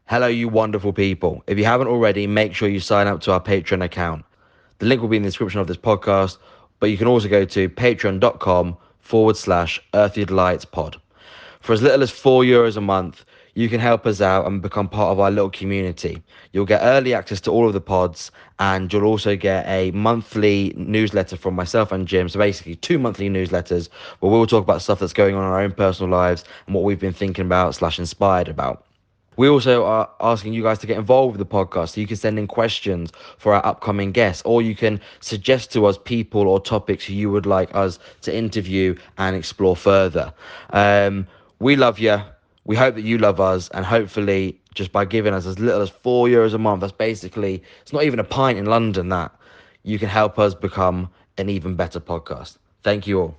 Hello, you wonderful people. If you haven't already, make sure you sign up to our Patreon account. The link will be in the description of this podcast, but you can also go to patreon.com/Earthly Delights Pod. For as little as €4 a month, you can help us out and become part of our little community. You'll get early access to all of the pods, and you'll also get a monthly newsletter from myself and Jim. So basically, two monthly newsletters where we'll talk about stuff that's going on in our own personal lives and what we've been thinking about/inspired about. We also are asking you guys to get involved with the podcast. So you can send in questions for our upcoming guests, or you can suggest to us people or topics who you would like us to interview and explore further. We love you. We hope that you love us, and hopefully, just by giving us as little as €4 a month, that's basically, it's not even a pint in London, that you can help us become an even better podcast. Thank you all.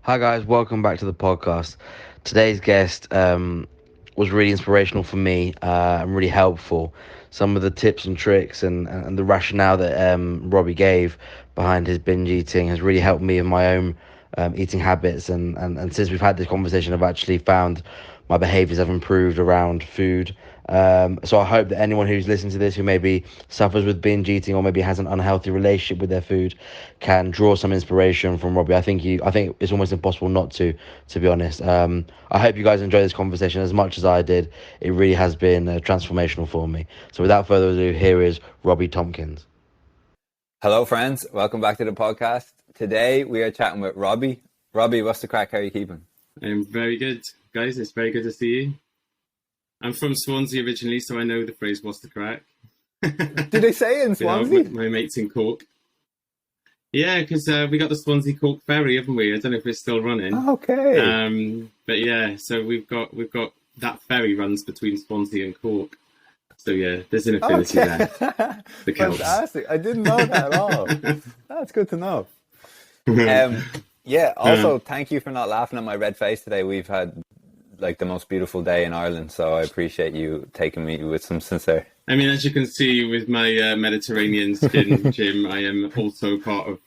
Hi guys, welcome back to the podcast. Today's guest was really inspirational for me and really helpful. Some of the tips and tricks and the rationale that Robbie gave behind his binge eating has really helped me in my own eating habits. And since we've had this conversation, I've actually found my behaviors have improved around food. So I hope that anyone who's listening to this who maybe suffers with binge eating or maybe has an unhealthy relationship with their food can draw some inspiration from Robbie. I think it's almost impossible not to be honest. I hope you guys enjoy this conversation as much as I did. It really has been transformational for me. So without further ado, here is Robbie Tomkins. Hello, friends. Welcome back to the podcast. Today we are chatting with Robbie. Robbie, what's the crack? How are you keeping? I'm very good, guys. It's very good to see you. I'm from Swansea originally, so I know the phrase "what's the crack." Did they say it in Swansea? My mates in Cork. Yeah, because we got the Swansea Cork ferry, haven't we? I don't know if it's still running. Okay. But yeah, so we've got that ferry runs between Swansea and Cork. So yeah, there's an affinity there. The Celts. Fantastic. I didn't know that at all. That's good to know. Yeah, also, thank you for not laughing at my red face today. We've had like the most beautiful day in Ireland, so I appreciate you taking me with some sincere. I mean, as you can see with my Mediterranean skin, Jim, I am also part of,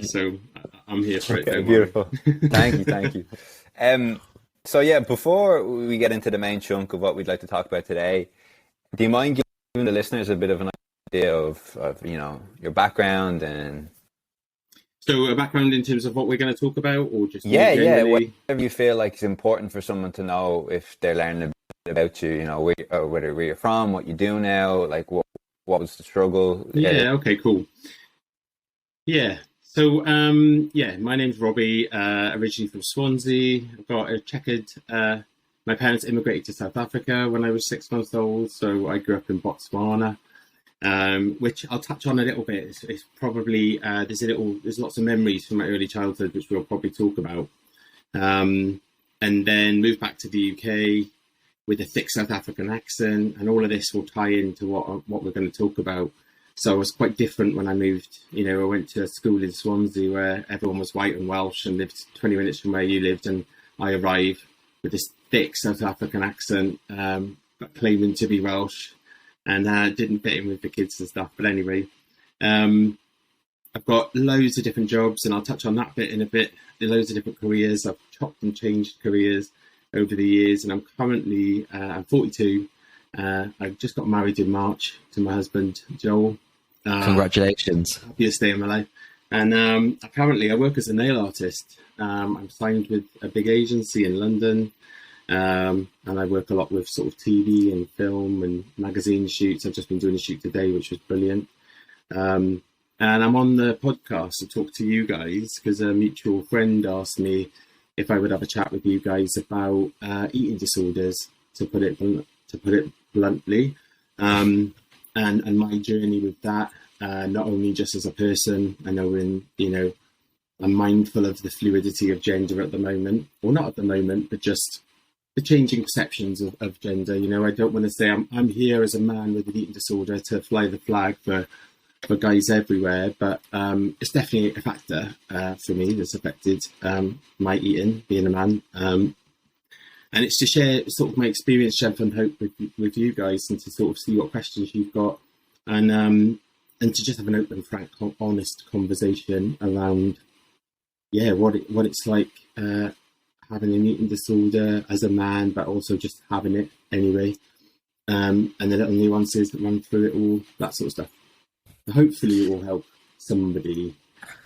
so I'm here for it. Okay, beautiful. Thank you. So yeah, before we get into the main chunk of what we'd like to talk about today, do you mind giving the listeners a bit of an idea of your background and... So a background in terms of what we're going to talk about, or just whatever you feel like is important for someone to know if they're learning a bit about you, where you're from, what you do now, like what was the struggle? Yeah. Okay. Cool. Yeah. So my name's Robbie. Originally from Swansea. I've got a checkered. My parents immigrated to South Africa when I was 6 months old, so I grew up in Botswana. Which I'll touch on a little bit. It's probably there's lots of memories from my early childhood which we'll probably talk about, and then moved back to the UK with a thick South African accent, and all of this will tie into what we're going to talk about. So I was quite different when I moved. I went to school in Swansea where everyone was white and Welsh and lived 20 minutes from where you lived, and I arrived with this thick South African accent, but claiming to be Welsh. And didn't fit in with the kids and stuff. But anyway, I've got loads of different jobs, and I'll touch on that bit in a bit. Loads of different careers. I've chopped and changed careers over the years, and I'm currently I'm 42. I just got married in March to my husband, Joel. Congratulations. Happiest day of my life. And currently I work as a nail artist. I'm signed with a big agency in London. And I work a lot with sort of TV and film and magazine shoots. I've just been doing a shoot today, which was brilliant. And I'm on the podcast to talk to you guys because a mutual friend asked me if I would have a chat with you guys about eating disorders, to put it bluntly, and my journey with that. Not only just as a person, I know I'm mindful of the fluidity of gender at the moment, or not at the moment, but just the changing perceptions of gender. I don't want to say I'm here as a man with an eating disorder to fly the flag for for guys everywhere, but it's definitely a factor for me that's affected my eating, being a man. And it's to share sort of my experience, strength and hope with you guys, and to sort of see what questions you've got, and to just have an open, frank, honest conversation around, what it's like having an eating disorder as a man, but also just having it anyway, and the little nuances that run through it all, that sort of stuff. Hopefully, it will help somebody.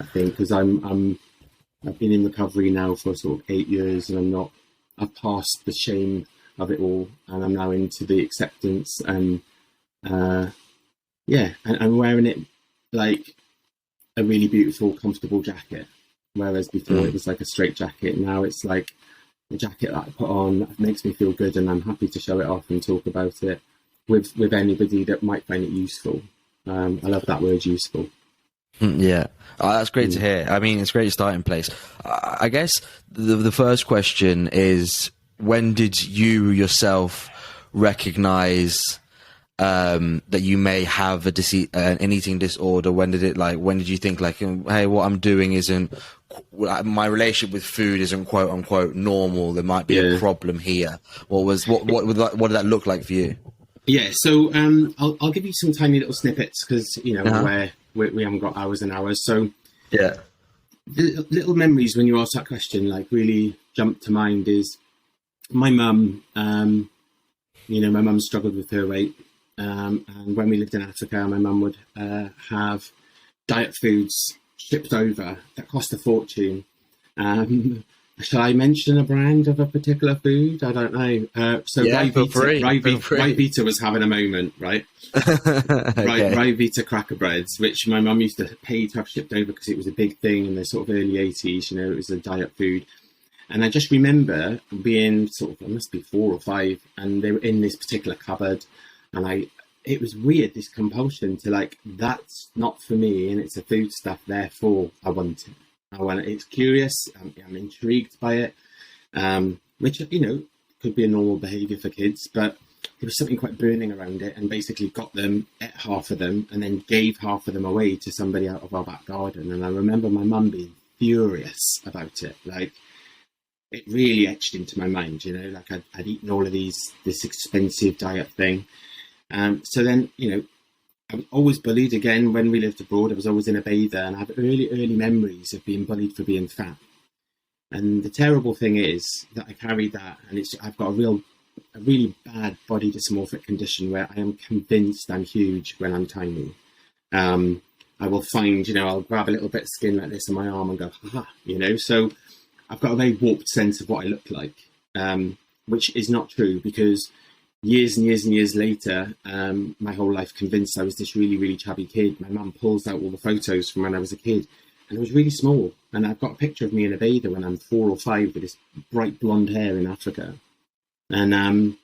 I think, because I've been in recovery now for sort of 8 years, and I've passed the shame of it all, and I'm now into the acceptance, and and I'm wearing it like a really beautiful, comfortable jacket. Whereas before it was like a straight jacket. Now it's like a jacket that I put on that makes me feel good, and I'm happy to show it off and talk about it with anybody that might find it useful. I love that word, useful. Yeah, that's great to hear. I mean, it's a great starting place. I guess the first question is, when did you yourself recognize that you may have an eating disorder? When did you think like, hey, what I'm doing isn't, my relationship with food isn't quote unquote normal, there might be a problem here? What did that look like for you? Yeah, so I'll give you some tiny little snippets, because where we haven't got hours and hours. So the little memories when you ask that question like really jump to mind is my mum. My mum struggled with her weight, and when we lived in Africa, my mum would have diet foods shipped over that cost a fortune. Shall I mention a brand of a particular food? I don't know. Ryvita was having a moment, right? Okay. Ryvita cracker breads, which my mum used to pay to have shipped over because it was a big thing in the sort of early 80s. It was a diet food. And I just remember being I must be 4 or 5, and they were in this particular cupboard, and it was weird, this compulsion to like, that's not for me, and it's a food stuff, therefore I want it. It's curious. I'm intrigued by it, which could be a normal behaviour for kids, but there was something quite burning around it. And basically got them, ate half of them, and then gave half of them away to somebody out of our back garden. And I remember my mum being furious about it. Like, it really etched into my mind. Like I'd eaten all of this expensive diet thing. So then I was always bullied again when we lived abroad. I was always in a bather, and I have early memories of being bullied for being fat. And the terrible thing is that I carried that, and I've got a really bad body dysmorphic condition where I am convinced I'm huge when I'm tiny. I will find, I'll grab a little bit of skin like this on my arm and go, haha, So I've got a very warped sense of what I look like, which is not true, because years and years and years later, my whole life convinced I was this really, really chubby kid. My mum pulls out all the photos from when I was a kid, and I was really small. And I've got a picture of me in a bather when I'm 4 or 5 with this bright blonde hair in Africa. And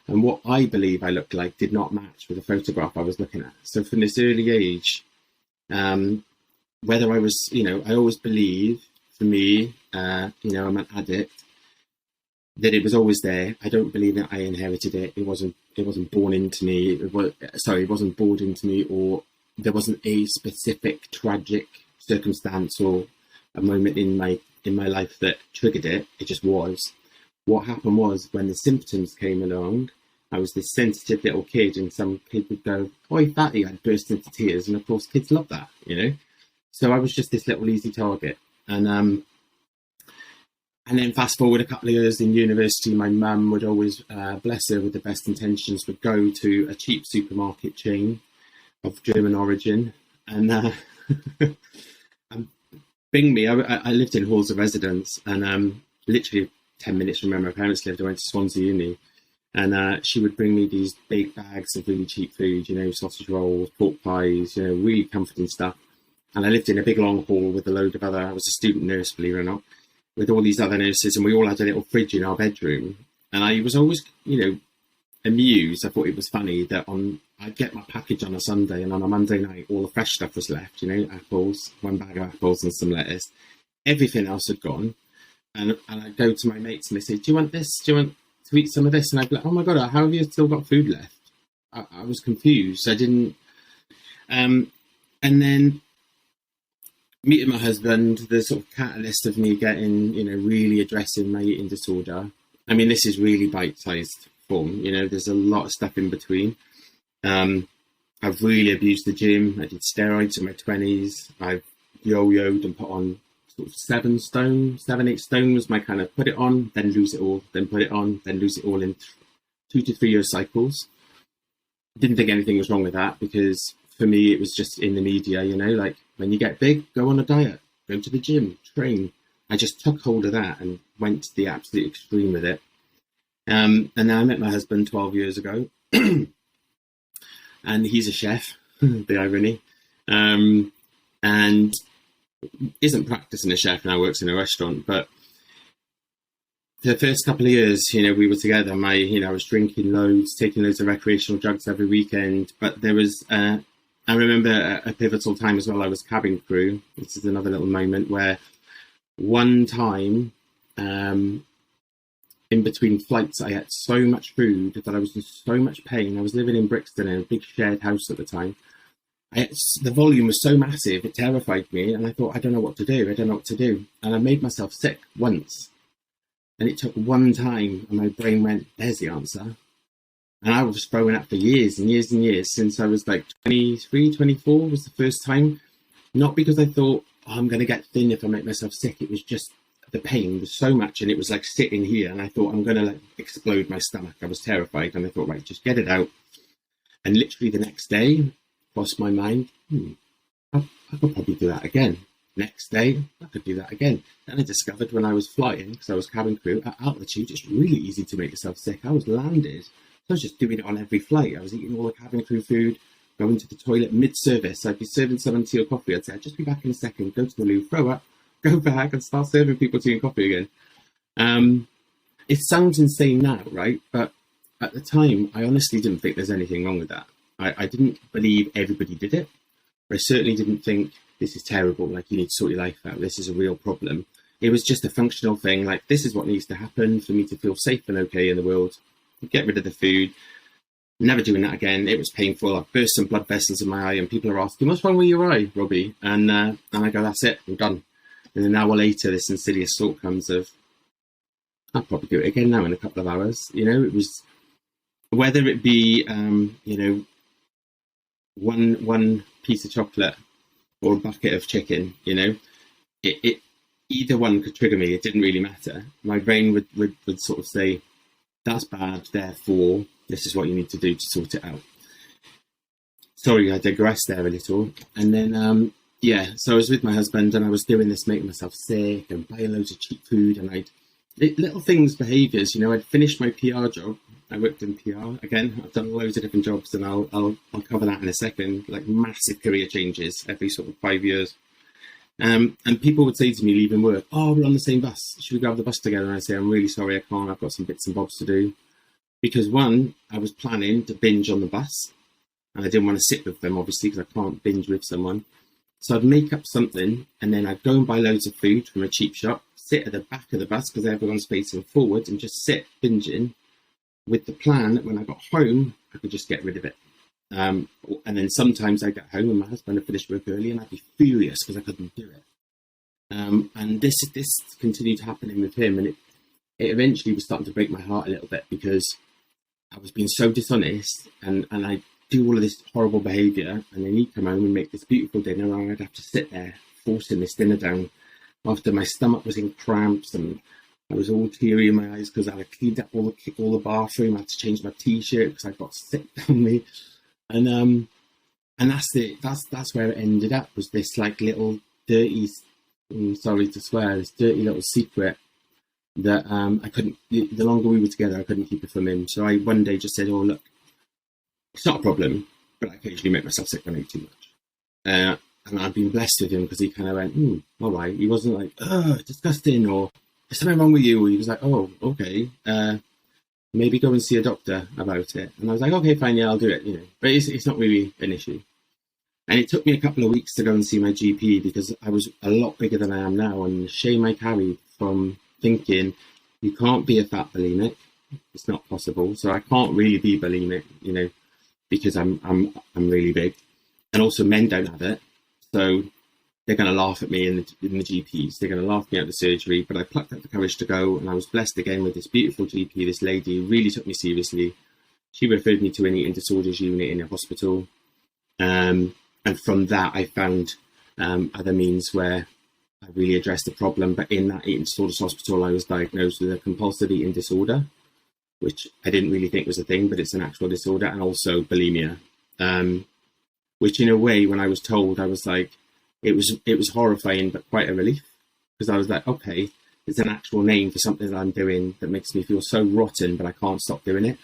what I believe I looked like did not match with the photograph I was looking at. So from this early age, whether I was, I always believe, for me, I'm an addict, that it was always there. I don't believe that I inherited it. It wasn't born into me. It wasn't bored into me, or there wasn't a specific tragic circumstance or a moment in my life that triggered it. It just was. What happened was, when the symptoms came along, I was this sensitive little kid, and some kid would go, "Oi, fatty!" I'd burst into tears, and of course, kids love that, So I was just this little easy target, and then fast forward a couple of years in university, my mum would always, bless her with the best intentions, would go to a cheap supermarket chain of German origin and bring me. I lived in halls of residence, and literally 10 minutes from where my parents lived. I went to Swansea Uni, and she would bring me these big bags of really cheap food, sausage rolls, pork pies, really comforting stuff. And I lived in a big long hall with a load of I was a student nurse, believe it or not, with all these other nurses, and we all had a little fridge in our bedroom. And I was always, amused. I thought it was funny that I'd get my package on a Sunday, and on a Monday night, all the fresh stuff was left, apples, 1 bag of apples and some lettuce. Everything else had gone. And I'd go to my mates and they say, "Do you want this? Do you want to eat some of this?" And I'd be like, "Oh my God, how have you still got food left?" I was confused. I didn't, And then meeting my husband, the sort of catalyst of me getting, really addressing my eating disorder. I mean, this is really bite-sized form. There's a lot of stuff in between. I've really abused the gym. I did steroids in my 20s. I've yo-yoed and put on sort of 7, 8 stone was my kind of put it on, then lose it all, then put it on, then lose it all in 2 to 3 year cycles. Didn't think anything was wrong with that, because for me, it was just in the media, like when you get big, go on a diet, go to the gym, train. I just took hold of that and went to the absolute extreme with it. And then I met my husband 12 years ago, and he's a chef, the irony, and isn't practicing a chef now, works in a restaurant. But the first couple of years, we were together. I was drinking loads, taking loads of recreational drugs every weekend. But there was, I remember a pivotal time as well. I was cabin crew. This is another little moment where one time, in between flights, I ate so much food that I was in so much pain. I was living in Brixton in a big shared house at the time. The volume was so massive, it terrified me. And I thought, I don't know what to do. And I made myself sick once. And it took one time, and my brain went, there's the answer. And I was throwing up for years and years and years, since I was like 23, 24 was the first time. Not because I thought, I'm going to get thin if I make myself sick. It was just the pain was so much, and it was like sitting here, and I thought, I'm going to explode my stomach. I was terrified, and I thought, right, just get it out. And literally the next day, crossed my mind, I could probably do that again. Next day, I could do that again. Then I discovered when I was flying, because I was cabin crew, at altitude, it's really easy to make yourself sick. I was landed. So I was just doing it on every flight. I was eating all the cabin crew food, going to the toilet mid-service. I'd be serving someone tea or coffee. I'd say, I'll just be back in a second, go to the loo, throw up, go back and start serving people tea and coffee again. It sounds insane now, right? But at the time, I honestly didn't think there's anything wrong with that. I didn't believe everybody did it. I certainly didn't think this is terrible, like you need to sort your life out, this is a real problem. It was just a functional thing, like this is what needs to happen for me to feel safe and okay in the world. Get rid of the food, never doing that again. It was painful. I burst some blood vessels in my eye, and people are asking, what's wrong with your eye, Robbie? And I go, that's it, I'm done. And an hour later, this insidious thought comes of, I'll probably do it again now in a couple of hours. It was, whether it be, one piece of chocolate or a bucket of chicken, it either one could trigger me. It didn't really matter. My brain would sort of say, that's bad, therefore this is what you need to do to sort it out. Sorry, I digressed there a little. And then, so I was with my husband, and I was doing this, making myself sick and buying loads of cheap food, and little things, behaviours, I'd finished my PR job. I worked in PR. Again, I've done loads of different jobs, and I'll cover that in a second, like massive career changes every sort of 5 years. And people would say to me, leaving work, oh, we're on the same bus. Should we grab the bus together? And I say, I'm really sorry, I can't. I've got some bits and bobs to do. Because one, I was planning to binge on the bus, and I didn't want to sit with them, obviously, because I can't binge with someone. So I'd make up something, and then I'd go and buy loads of food from a cheap shop, sit at the back of the bus because everyone's facing forward, and just sit binging, with the plan that when I got home, I could just get rid of it. And then sometimes I get home and my husband had finished work early, and I'd be furious because I couldn't do it. And this continued happening with him, and it eventually was starting to break my heart a little bit, because I was being so dishonest, and I do all of this horrible behaviour, and then he'd come home and make this beautiful dinner, and I'd have to sit there forcing this dinner down after my stomach was in cramps, and I was all teary in my eyes because I had cleaned up all the bathroom. I had to change my t-shirt because I got sick down me, and that's where it ended up, was this like little dirty, sorry to swear, this dirty little secret that I couldn't. The longer we were together, I couldn't keep it from him. So I one day just said, "Oh look, it's not a problem, but I occasionally make myself sick when I eat too much." And I've been blessed with him because he kind of went, all right. He wasn't like, oh, disgusting, or there's something wrong with you. Or he was like, oh, okay, maybe go and see a doctor about it. And I was like, okay, fine, yeah, I'll do it, But it's not really an issue. And it took me a couple of weeks to go and see my GP because I was a lot bigger than I am now. And the shame I carried from thinking, you can't be a fat bulimic. It's not possible. So I can't really be bulimic, because I'm really big. And also men don't have it. So they're going to laugh at me in the GPs. They're going to laugh me out of the surgery. But I plucked up the courage to go, and I was blessed again with this beautiful GP, this lady who really took me seriously. She referred me to an eating disorders unit in a hospital. And from that, I found other means where I really addressed the problem. But in that eating disorders hospital, I was diagnosed with a compulsive eating disorder, which I didn't really think was a thing, but it's an actual disorder, and also bulimia. Which in a way, when I was told, I was like, it was horrifying, but quite a relief, because I was like, okay, it's an actual name for something that I'm doing that makes me feel so rotten, but I can't stop doing it.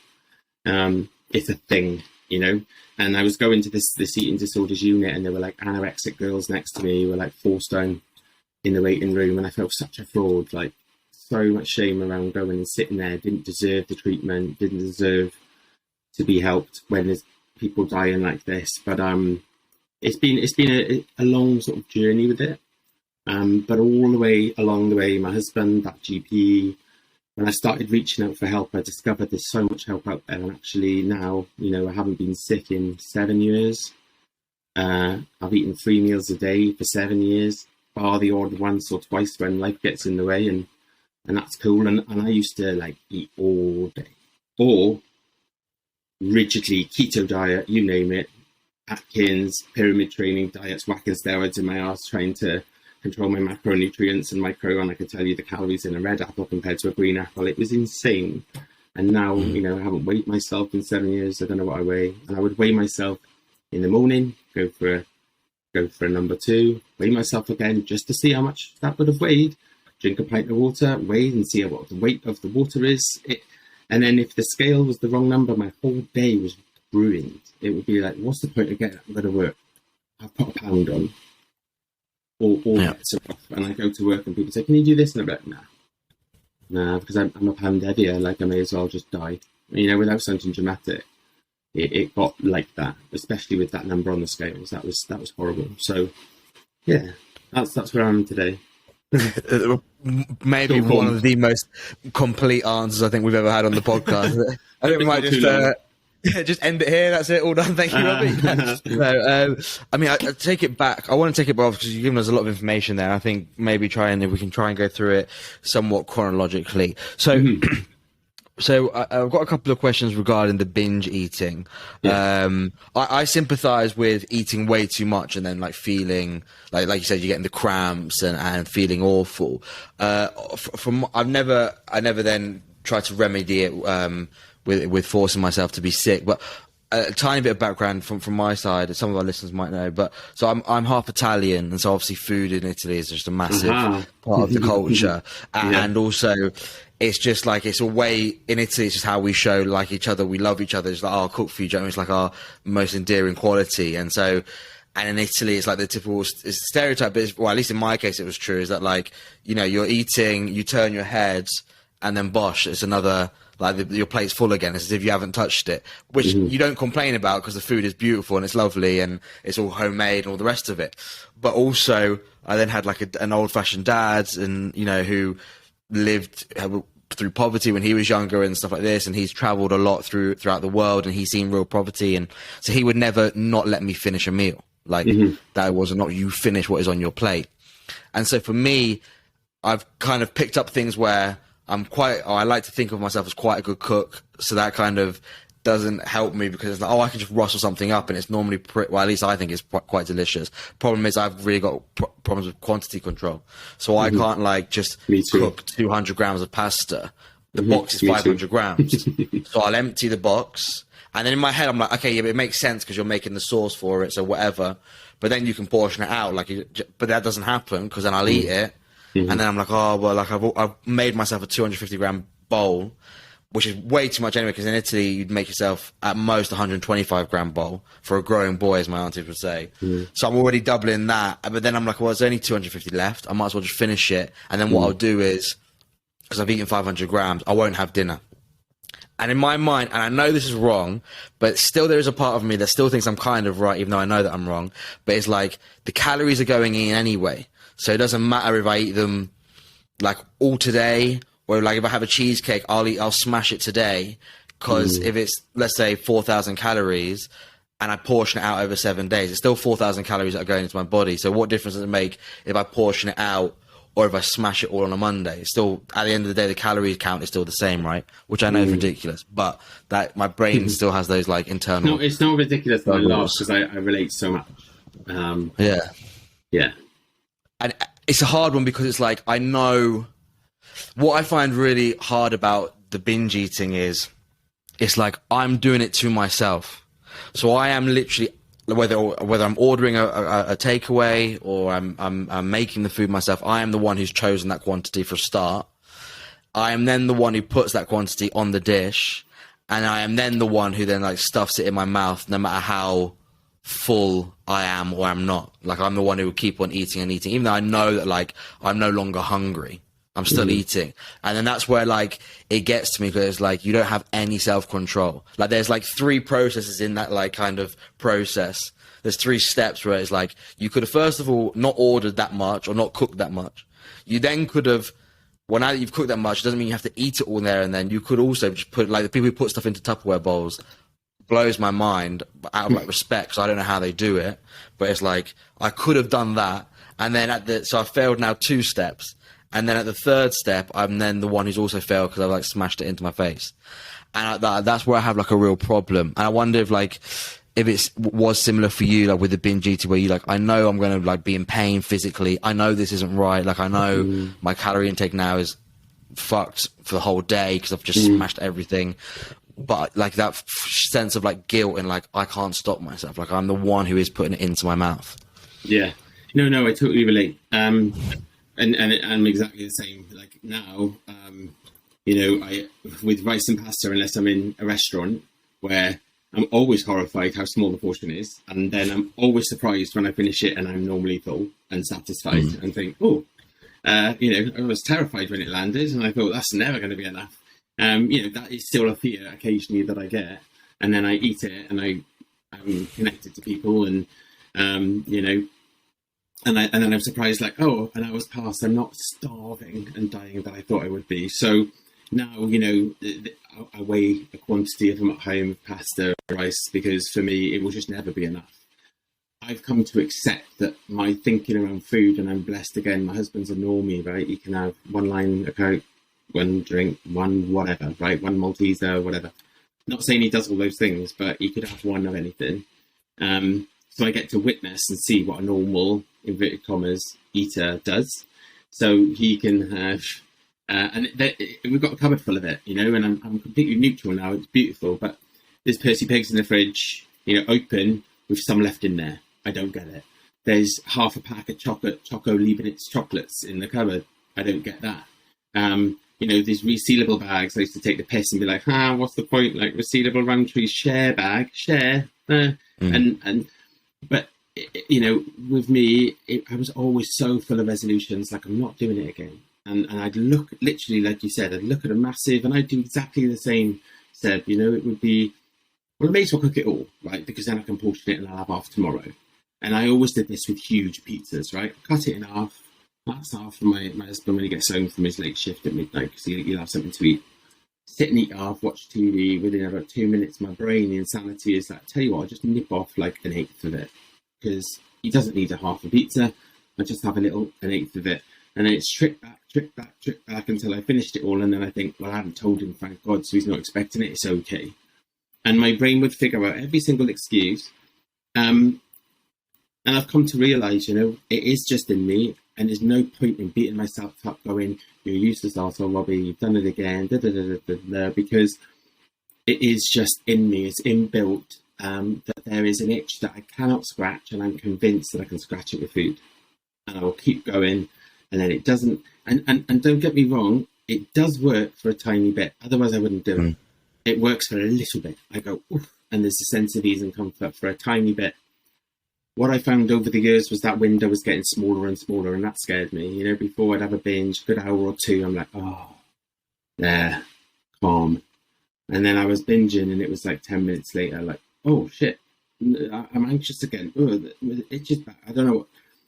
It's a thing, you know. And I was going to this eating disorders unit, and there were like anorexic girls next to me who were like 4 stone in the waiting room, and I felt such a fraud, like so much shame around going and sitting there. Didn't deserve the treatment, didn't deserve to be helped when there's people dying like this. But it's been a long sort of journey with it. But all the way along the way, my husband, that GP, when I started reaching out for help, I discovered there's so much help out there. And actually now, you know, I haven't been sick in 7 years. I've eaten 3 meals a day for 7 years, bar the odd once or twice when life gets in the way, and that's cool. And I used to like eat all day, or rigidly keto diet, you name it, Atkins, pyramid training diets, whacking steroids in my ass, trying to control my macronutrients and micro, and I could tell you the calories in a red apple compared to a green apple. It was insane. And now, you know, I haven't weighed myself in 7 years. I don't know what I weigh. And I would weigh myself in the morning, go for a number 2, weigh myself again just to see how much that would have weighed, drink a pint of water, weigh and see what the weight of the water is. And then if the scale was the wrong number, my whole day was ruined. It would be like, what's the point of getting up and go to work? I've put a pound on. Or bets are off. And I go to work and people say, can you do this? And I'm like, nah, because I'm a pound heavier. Like, I may as well just die. You know, without something dramatic. It got like that, especially with that number on the scales. That was horrible. So, yeah, that's where I am today. Maybe one of the most complete answers I think we've ever had on the podcast. I think we might just end it here. That's it. All done. Thank you, Robbie. No, I mean, I take it back. I want to take it back because you've given us a lot of information there. I think maybe if we can try and go through it somewhat chronologically. So, So I've got a couple of questions regarding the binge eating. Yeah. I sympathize with eating way too much and then like feeling like you said, you're getting the cramps and feeling awful. I never then tried to remedy it with forcing myself to be sick. But a tiny bit of background from my side, some of our listeners might know, but so I'm half Italian, and so obviously food in Italy is just a massive part of the culture, and also it's just like it's a way in Italy. It's just how we show like each other, we love each other. It's like, oh, I'll cook for you, Joe. It's like our most endearing quality, and in Italy it's like the typical stereotype. But well, at least in my case, it was true. Is that like, you know, you're eating, you turn your head, and then bosh, it's another. Like your plate's full again. It's as if you haven't touched it, which you don't complain about because the food is beautiful and it's lovely and it's all homemade and all the rest of it. But also, I then had like an old-fashioned dad, and you know, who lived through poverty when he was younger and stuff like this, and he's travelled a lot throughout the world, and he's seen real poverty, and so he would never not let me finish a meal. Like that was not you finish what is on your plate. And so for me, I've kind of picked up things where I like to think of myself as quite a good cook, so that kind of doesn't help me because it's like, I can just rustle something up and it's normally at least I think it's quite delicious. Problem is I've really got problems with quantity control, so I can't like just cook 200 grams of pasta. The box is 500 grams, so I'll empty the box, and then in my head I'm like, okay, yeah, but it makes sense because you're making the sauce for it, so whatever. But then you can portion it out, but that doesn't happen because then I'll eat it. And then I'm like, oh, well, like I've made myself a 250 gram bowl, which is way too much anyway, because in Italy, you'd make yourself at most 125 gram bowl for a growing boy, as my aunties would say. So I'm already doubling that. But then I'm like, well, there's only 250 left. I might as well just finish it. And then what I'll do is, because I've eaten 500 grams, I won't have dinner. And in my mind, and I know this is wrong, but still there is a part of me that still thinks I'm kind of right, even though I know that I'm wrong. But it's like the calories are going in anyway. So it doesn't matter if I eat them like all today, or like if I have a cheesecake, I'll smash it today. Because if it's, let's say, 4,000 calories, and I portion it out over 7 days, it's still 4,000 calories that are going into my body. So what difference does it make if I portion it out or if I smash it all on a Monday? It's still, at the end of the day, the calorie count is still the same, right? Which I know is ridiculous, but that my brain still has those like internal. No, it's not ridiculous in my life because I relate so much. Yeah. And it's a hard one because it's like, I know what I find really hard about the binge eating is it's like I'm doing it to myself. So I am literally, whether I'm ordering a takeaway or I'm making the food myself, I am the one who's chosen that quantity for a start. I am then the one who puts that quantity on the dish, and I am then the one who then like stuffs it in my mouth, no matter how full I am or I'm not. Like I'm the one who will keep on eating and eating, even though I know that like I'm no longer hungry. I'm still eating. And then that's where like it gets to me, because it's like you don't have any self-control. Like there's like 3 processes in that like kind of process. There's 3 steps where it's like you could have first of all not ordered that much or not cooked that much. You then could have, well, now that you've cooked that much, it doesn't mean you have to eat it all there and then. You could also just put, like the people who put stuff into Tupperware bowls, blows my mind out of like respect, because I don't know how they do it. But it's like I could have done that, and then so I failed now 2 steps. And then at the 3rd step, I'm then the one who's also failed because I like smashed it into my face. And that's where I have like a real problem. And I wonder if it was similar for you, like with the binge eating, where you like, I know I'm going to like be in pain physically. I know this isn't right. Like I know my calorie intake now is fucked for the whole day because I've just smashed everything. But like that sense of like guilt and like, I can't stop myself. Like I'm the one who is putting it into my mouth. Yeah. No, I totally relate. And I'm exactly the same. Like now, I with rice and pasta, unless I'm in a restaurant where I'm always horrified how small the portion is, and then I'm always surprised when I finish it and I'm normally full and satisfied and think, I was terrified when it landed and I thought that's never going to be enough. That is still a fear occasionally that I get, and then I eat it and I'm connected to people and And then I'm surprised, like, an hour's passed, I'm not starving and dying that I thought I would be. So now, I weigh a quantity of them at home, pasta, rice, because for me, it will just never be enough. I've come to accept that my thinking around food, and I'm blessed again, my husband's a normie, right? He can have 1 line of Coke, 1 drink, 1 whatever, right? 1 Malteser, whatever. Not saying he does all those things, but he could have 1 of anything. So I get to witness and see what a normal, inverted commas, eater does. So he can have, we've got a cupboard full of it, and I'm completely neutral now. It's beautiful, but there's Percy Pigs in the fridge, open with some left in there. I don't get it. There's half a pack of Choco Leibniz chocolates in the cupboard. I don't get that. These resealable bags. I used to take the piss and be like, what's the point? Like resealable Roundtree's share bag, share. But with me, I was always so full of resolutions, like I'm not doing it again. And I'd look, literally, like you said, I'd look at a massive, and I'd do exactly the same, Seb, it would be, well, I may as well cook it all, right? Because then I can portion it and I'll have half tomorrow. And I always did this with huge pizzas, right? Cut it in half. That's half for my husband when he gets home from his late shift at midnight, because he'll have something to eat. Sit and eat half, watch TV. Within about 2 minutes, my brain insanity is like, tell you what, I'll just nip off like an 1/8 of it, because he doesn't need a half a pizza. I just have an 1/8 of it. And then it's trick back until I finished it all. And then I think, well, I haven't told him, thank God, so he's not expecting it. It's okay. And my brain would figure out every single excuse. And I've come to realize, it is just in me. And there's no point in beating myself up going, you're useless arsehole, Robbie, you've done it again, because it is just in me. It's inbuilt that there is an itch that I cannot scratch, and I'm convinced that I can scratch it with food. And I will keep going, and then it doesn't. And don't get me wrong, it does work for a tiny bit. Otherwise, I wouldn't do it. It works for a little bit. I go, oof, and there's a sense of ease and comfort for a tiny bit. What I found over the years was that window was getting smaller and smaller, and that scared me. Before I'd have a binge, a good hour or 2, I'm like, there, calm. And then I was binging, and it was like 10 minutes later, like, oh shit, I'm anxious again. It's just, I don't know,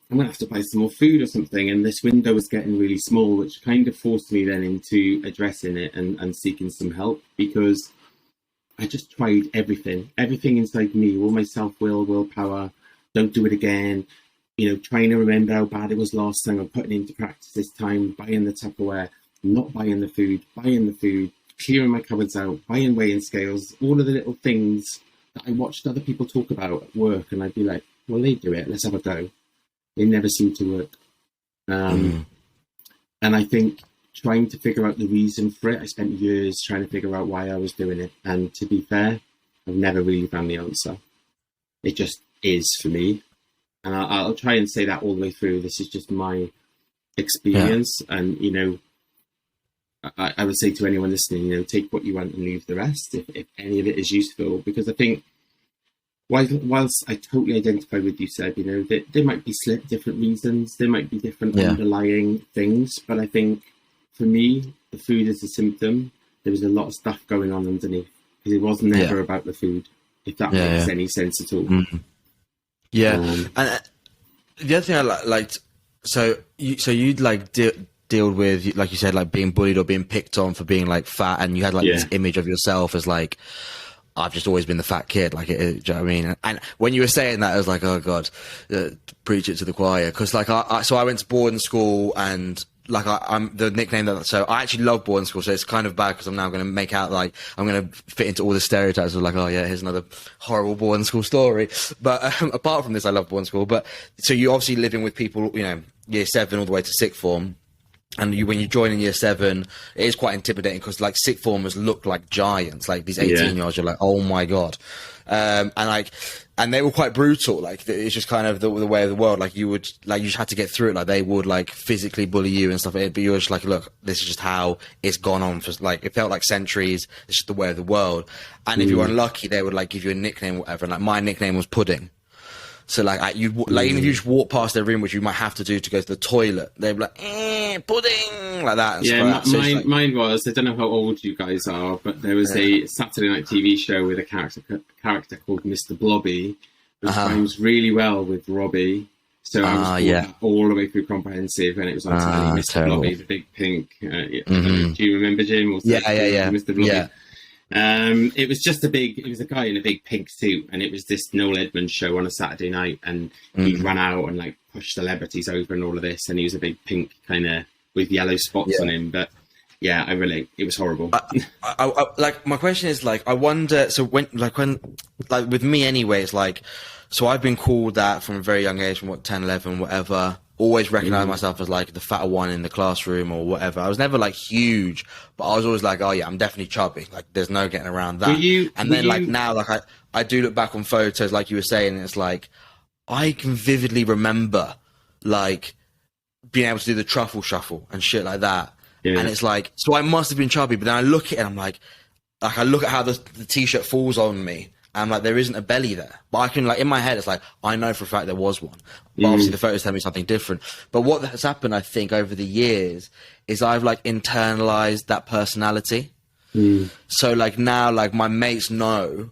I'm going to have to buy some more food or something. And this window was getting really small, which kind of forced me then into addressing it and seeking some help, because I just tried everything inside me, all my self-will, willpower, don't do it again, trying to remember how bad it was last time and putting it into practice this time, buying the Tupperware, not buying the food, clearing my cupboards out, buying weighing scales, all of the little things that I watched other people talk about at work, and I'd be like, well, they do it, let's have a go. They never seem to work. And I think trying to figure out the reason for it, I spent years trying to figure out why I was doing it. And to be fair, I've never really found the answer. It just is for me. And I'll try and say that all the way through. This is just my experience. Yeah. And, I would say to anyone listening, take what you want and leave the rest, if any of it is useful. Because I think, whilst I totally identify with you, Seb, that there might be different reasons, there might be different underlying things. But I think, for me, the food is a symptom. There was a lot of stuff going on underneath, because it was never about the food, if that makes any sense at all. Mm-hmm. Yeah, and the other thing I liked, so you'd like deal with, like you said, like being bullied or being picked on for being like fat, and you had like this image of yourself as like, I've just always been the fat kid, like, do you know what I mean? And when you were saying that, I was like, oh God, preach it to the choir. Because like, so I went to boarding school, and like I'm the nickname so I actually love boarding school, so it's kind of bad because I'm now going to make out like I'm going to fit into all the stereotypes of like, oh yeah, here's another horrible boarding school story. But apart from this, I love boarding school. But so you're obviously living with people, year 7 all the way to sixth form. And when you join in year 7, it is quite intimidating because like sixth formers look like giants, like these 18-year-olds. You're like, oh my God. And they were quite brutal. Like, it's just kind of the way of the world. Like, you just had to get through it. Like, they would like physically bully you and stuff. But you were just like, look, this is just how it's gone on for like, it felt like centuries. It's just the way of the world. And if you were unlucky, they would like give you a nickname or whatever. And like, my nickname was Pudding. So like, even if you just walk past their room, which you might have to do to go to the toilet, they'd be like, pudding, like that. And mine was, I don't know how old you guys are, but there was a Saturday night TV show with a character called Mr. Blobby, which rhymes really well with Robbie. So I was all the way through comprehensive, and it was on telly, Mr. Terrible. Blobby, the big pink. Do you remember, Jim? Or Mr. Blobby. Yeah. It was just it was a guy in a big pink suit, and it was this Noel Edmonds show on a Saturday night, and he'd run out and like push celebrities over and all of this, and he was a big pink kind of with yellow spots on him. But yeah, I relate. It was horrible. I like, my question is like, I wonder, so when with me anyway, it's like, so I've been called that from a very young age, from 10, 11, whatever. Always recognise myself as like the fatter one in the classroom or whatever. I was never like huge, but I was always like, oh yeah, I'm definitely chubby. Like, there's no getting around that. Now, like I do look back on photos, like you were saying, and it's like, I can vividly remember like being able to do the truffle shuffle and shit like that. Yeah. And it's like, so I must have been chubby, but then I look at it and I'm like I look at how the t-shirt falls on me. And I'm like, there isn't a belly there. But I can, like, in my head, it's like, I know for a fact there was one. But obviously the photos tell me something different. But what has happened, I think, over the years is I've, like, internalized that personality. So, like, now, like, my mates know,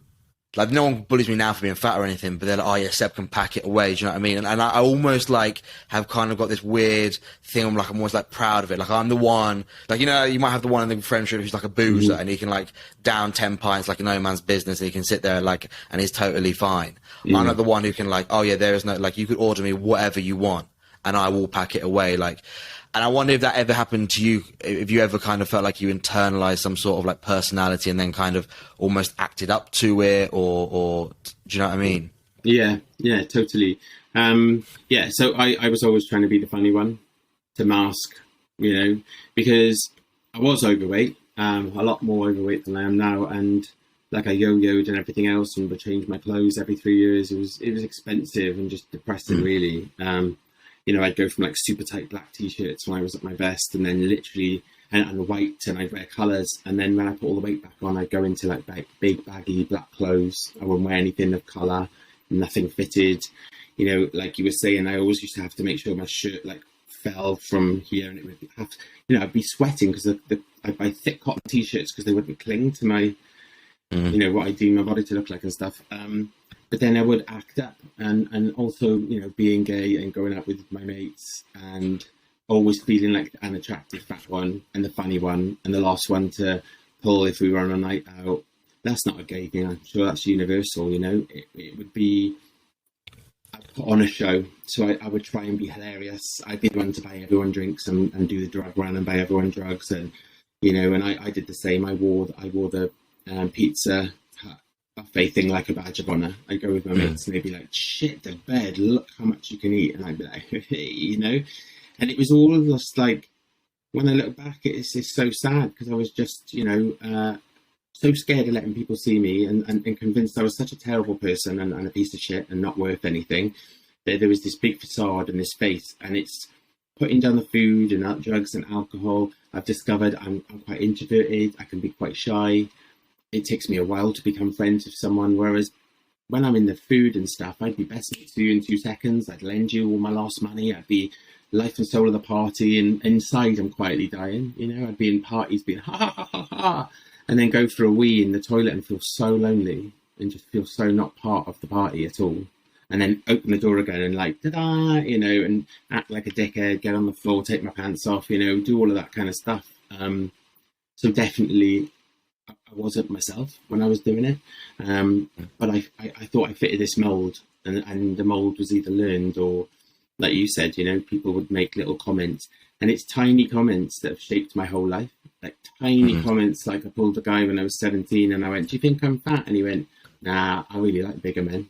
like, no one bullies me now for being fat or anything, but they're like, oh yeah, Seb can pack it away. Do you know what I mean? And I almost, like, have kind of got this weird thing. I'm always, like, proud of it. Like, I'm the one, like, you might have the one in the friendship who's like a boozer and he can, like, down 10 pints like no man's business, and he can sit there, like, and he's totally fine. I'm not the one who can, like, oh yeah, there is no, like, you could order me whatever you want and I will pack it away. Like, and I wonder if that ever happened to you, if you ever kind of felt like you internalized some sort of like personality and then kind of almost acted up to it, or do you know what I mean? Yeah, totally. So I was always trying to be the funny one, to mask, because I was overweight, a lot more overweight than I am now, and like I yo-yoed and everything else, and would change my clothes every 3 years. It was expensive and just depressing, really. I'd go from like super tight black t-shirts when I was at my best, and then literally and white, and I'd wear colours. And then when I put all the weight back on, I'd go into like big baggy black clothes. I wouldn't wear anything of colour, nothing fitted. Like you were saying, I always used to have to make sure my shirt like fell from here, and it would have, I'd be sweating because I'd buy thick cotton t-shirts because they wouldn't cling to my, what I deem my body to look like and stuff. But then I would act up, and also, being gay and going out with my mates, and always feeling like an attractive fat one and the funny one and the last one to pull if we were on a night out. that's not a gay thing. I'm sure that's universal. It would be, I'd put on a show, so I would try and be hilarious. I'd be the one to buy everyone drinks and do the drug run and buy everyone drugs, and and I did the same. I wore the Pizza Hut buffet thing like a badge of honor. I'd go with my mates and they'd be like, "Shit the bed, look how much you can eat," and I'd be like, "Hey," and it was all just like, when I look back, it's so sad, because I was just so scared of letting people see me, and convinced I was such a terrible person and a piece of shit and not worth anything. There was this big facade and this face, and it's putting down the food and drugs and alcohol. I've discovered I'm quite introverted. I can be quite shy. It takes me a while to become friends with someone, whereas when I'm in the food and stuff, I'd be best mates with you in 2 seconds. I'd lend you all my last money. I'd be life and soul of the party, and inside I'm quietly dying. I'd be in parties being ha ha ha ha ha, and then go for a wee in the toilet and feel so lonely and just feel so not part of the party at all. And then open the door again and like, ta-da, and act like a dickhead, get on the floor, take my pants off, do all of that kind of stuff. So definitely I wasn't myself when I was doing it. But I thought I fitted this mold, and the mold was either learned or, like you said, people would make little comments, and it's tiny comments that have shaped my whole life. Like tiny comments, like I pulled a guy when I was 17 and I went, "Do you think I'm fat?" And he went, "Nah, I really like bigger men."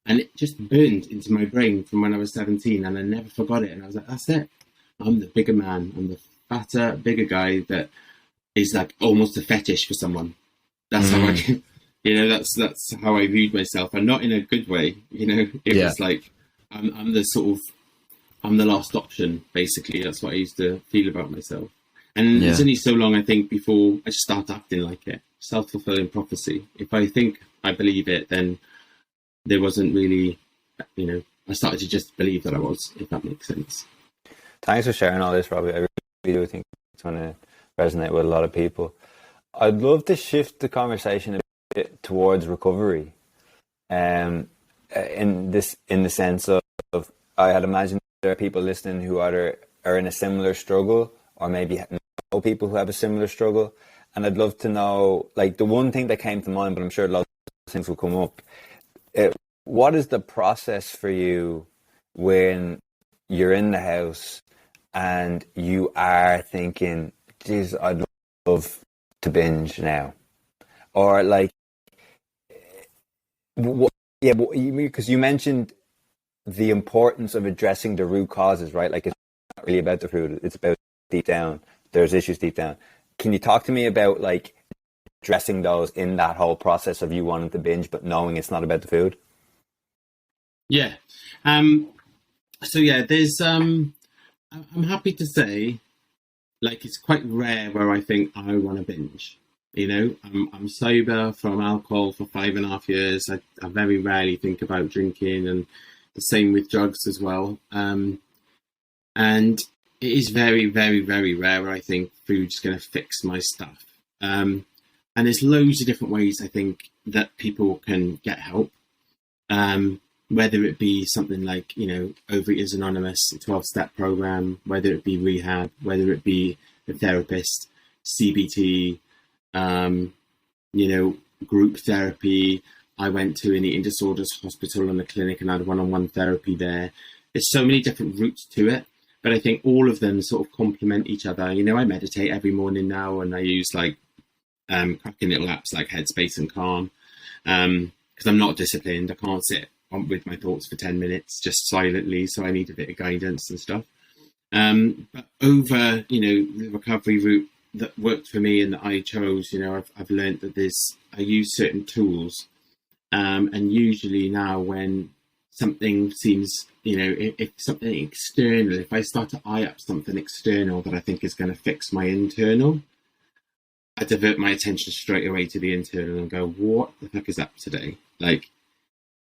And it just burned into my brain from when I was 17, and I never forgot it. And I was like, that's it. I'm the bigger man. I'm the fatter, bigger guy that is like almost a fetish for someone. That's how I, that's how I viewed myself, and not in a good way. It was like, I'm the last option, basically. That's what I used to feel about myself. And it's only so long, I think, before I just start acting like it. Self-fulfilling prophecy. If I think I believe it, then there wasn't really, I started to just believe that I was, if that makes sense. Thanks for sharing all this, Robbie. I really do think it's going to resonate with a lot of people. I'd love to shift the conversation a bit towards recovery. In the sense of I had imagined there are people listening who either are in a similar struggle or maybe know people who have a similar struggle. And I'd love to know, like, the one thing that came to mind, but I'm sure lots of things will come up. What is the process for you when you're in the house and you are thinking, geez, I'd love to binge now? Or like, because you mentioned the importance of addressing the root causes, right? Like, it's not really about the food, it's about deep down. There's issues deep down. Can you talk to me about like addressing those in that whole process of you wanting to binge, but knowing it's not about the food? Yeah. So yeah, there's, I'm happy to say, like, it's quite rare where I think I want to binge. I'm sober from alcohol for 5.5 years. I very rarely think about drinking, and the same with drugs as well. And it is very, very, very rare where I think food's going to fix my stuff. And there's loads of different ways I think that people can get help. Whether it be something like, Overeaters Anonymous, a 12-step program, whether it be rehab, whether it be a therapist, CBT, group therapy. I went to an eating disorders hospital and a clinic and had one-on-one therapy there. There's so many different routes to it, but I think all of them sort of complement each other. I meditate every morning now, and I use like cracking little apps like Headspace and Calm, because I'm not disciplined. I can't sit with my thoughts for 10 minutes just silently, so I need a bit of guidance and stuff. But over, the recovery route that worked for me and that I chose, I've learned that I use certain tools, and usually now when something seems, if something external, if I start to eye up something external that I think is going to fix my internal, I divert my attention straight away to the internal and go, what the fuck is up today? Like,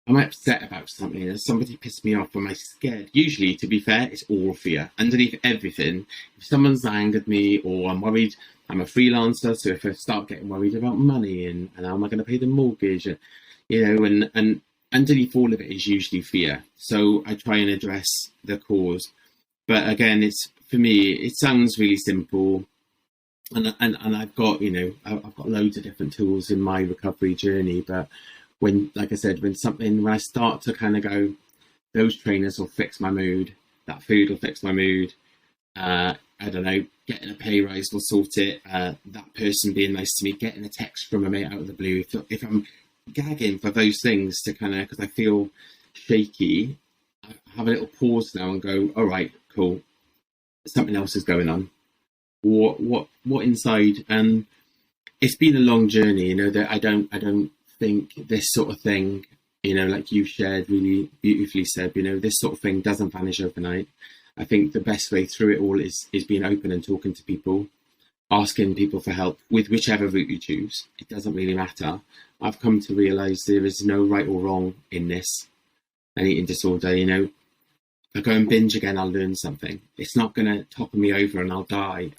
am I upset about something? Has somebody pissed me off? Am I scared? Usually, to be fair, it's all fear. Underneath everything, if someone's angered me or I'm worried, I'm a freelancer, so if I start getting worried about money and how am I going to pay the mortgage, and underneath all of it is usually fear. So I try and address the cause. But again, for me, it sounds really simple. and I've got, I've got loads of different tools in my recovery journey. But when, like I said, when I start to kind of go, those trainers will fix my mood, that food will fix my mood. I don't know, getting a pay rise will sort it. That person being nice to me, getting a text from a mate out of the blue. If I'm gagging for those things to kind of, because I feel shaky, I have a little pause now and go, all right, cool. Something else is going on. What inside? And it's been a long journey, that I don't think this sort of thing, like you shared really beautifully, Seb, this sort of thing doesn't vanish overnight. I think the best way through it all is being open and talking to people, asking people for help with whichever route you choose. It doesn't really matter. I've come to realise there is no right or wrong in this, an eating disorder. If I go and binge again, I'll learn something. It's not going to topple me over and I'll die.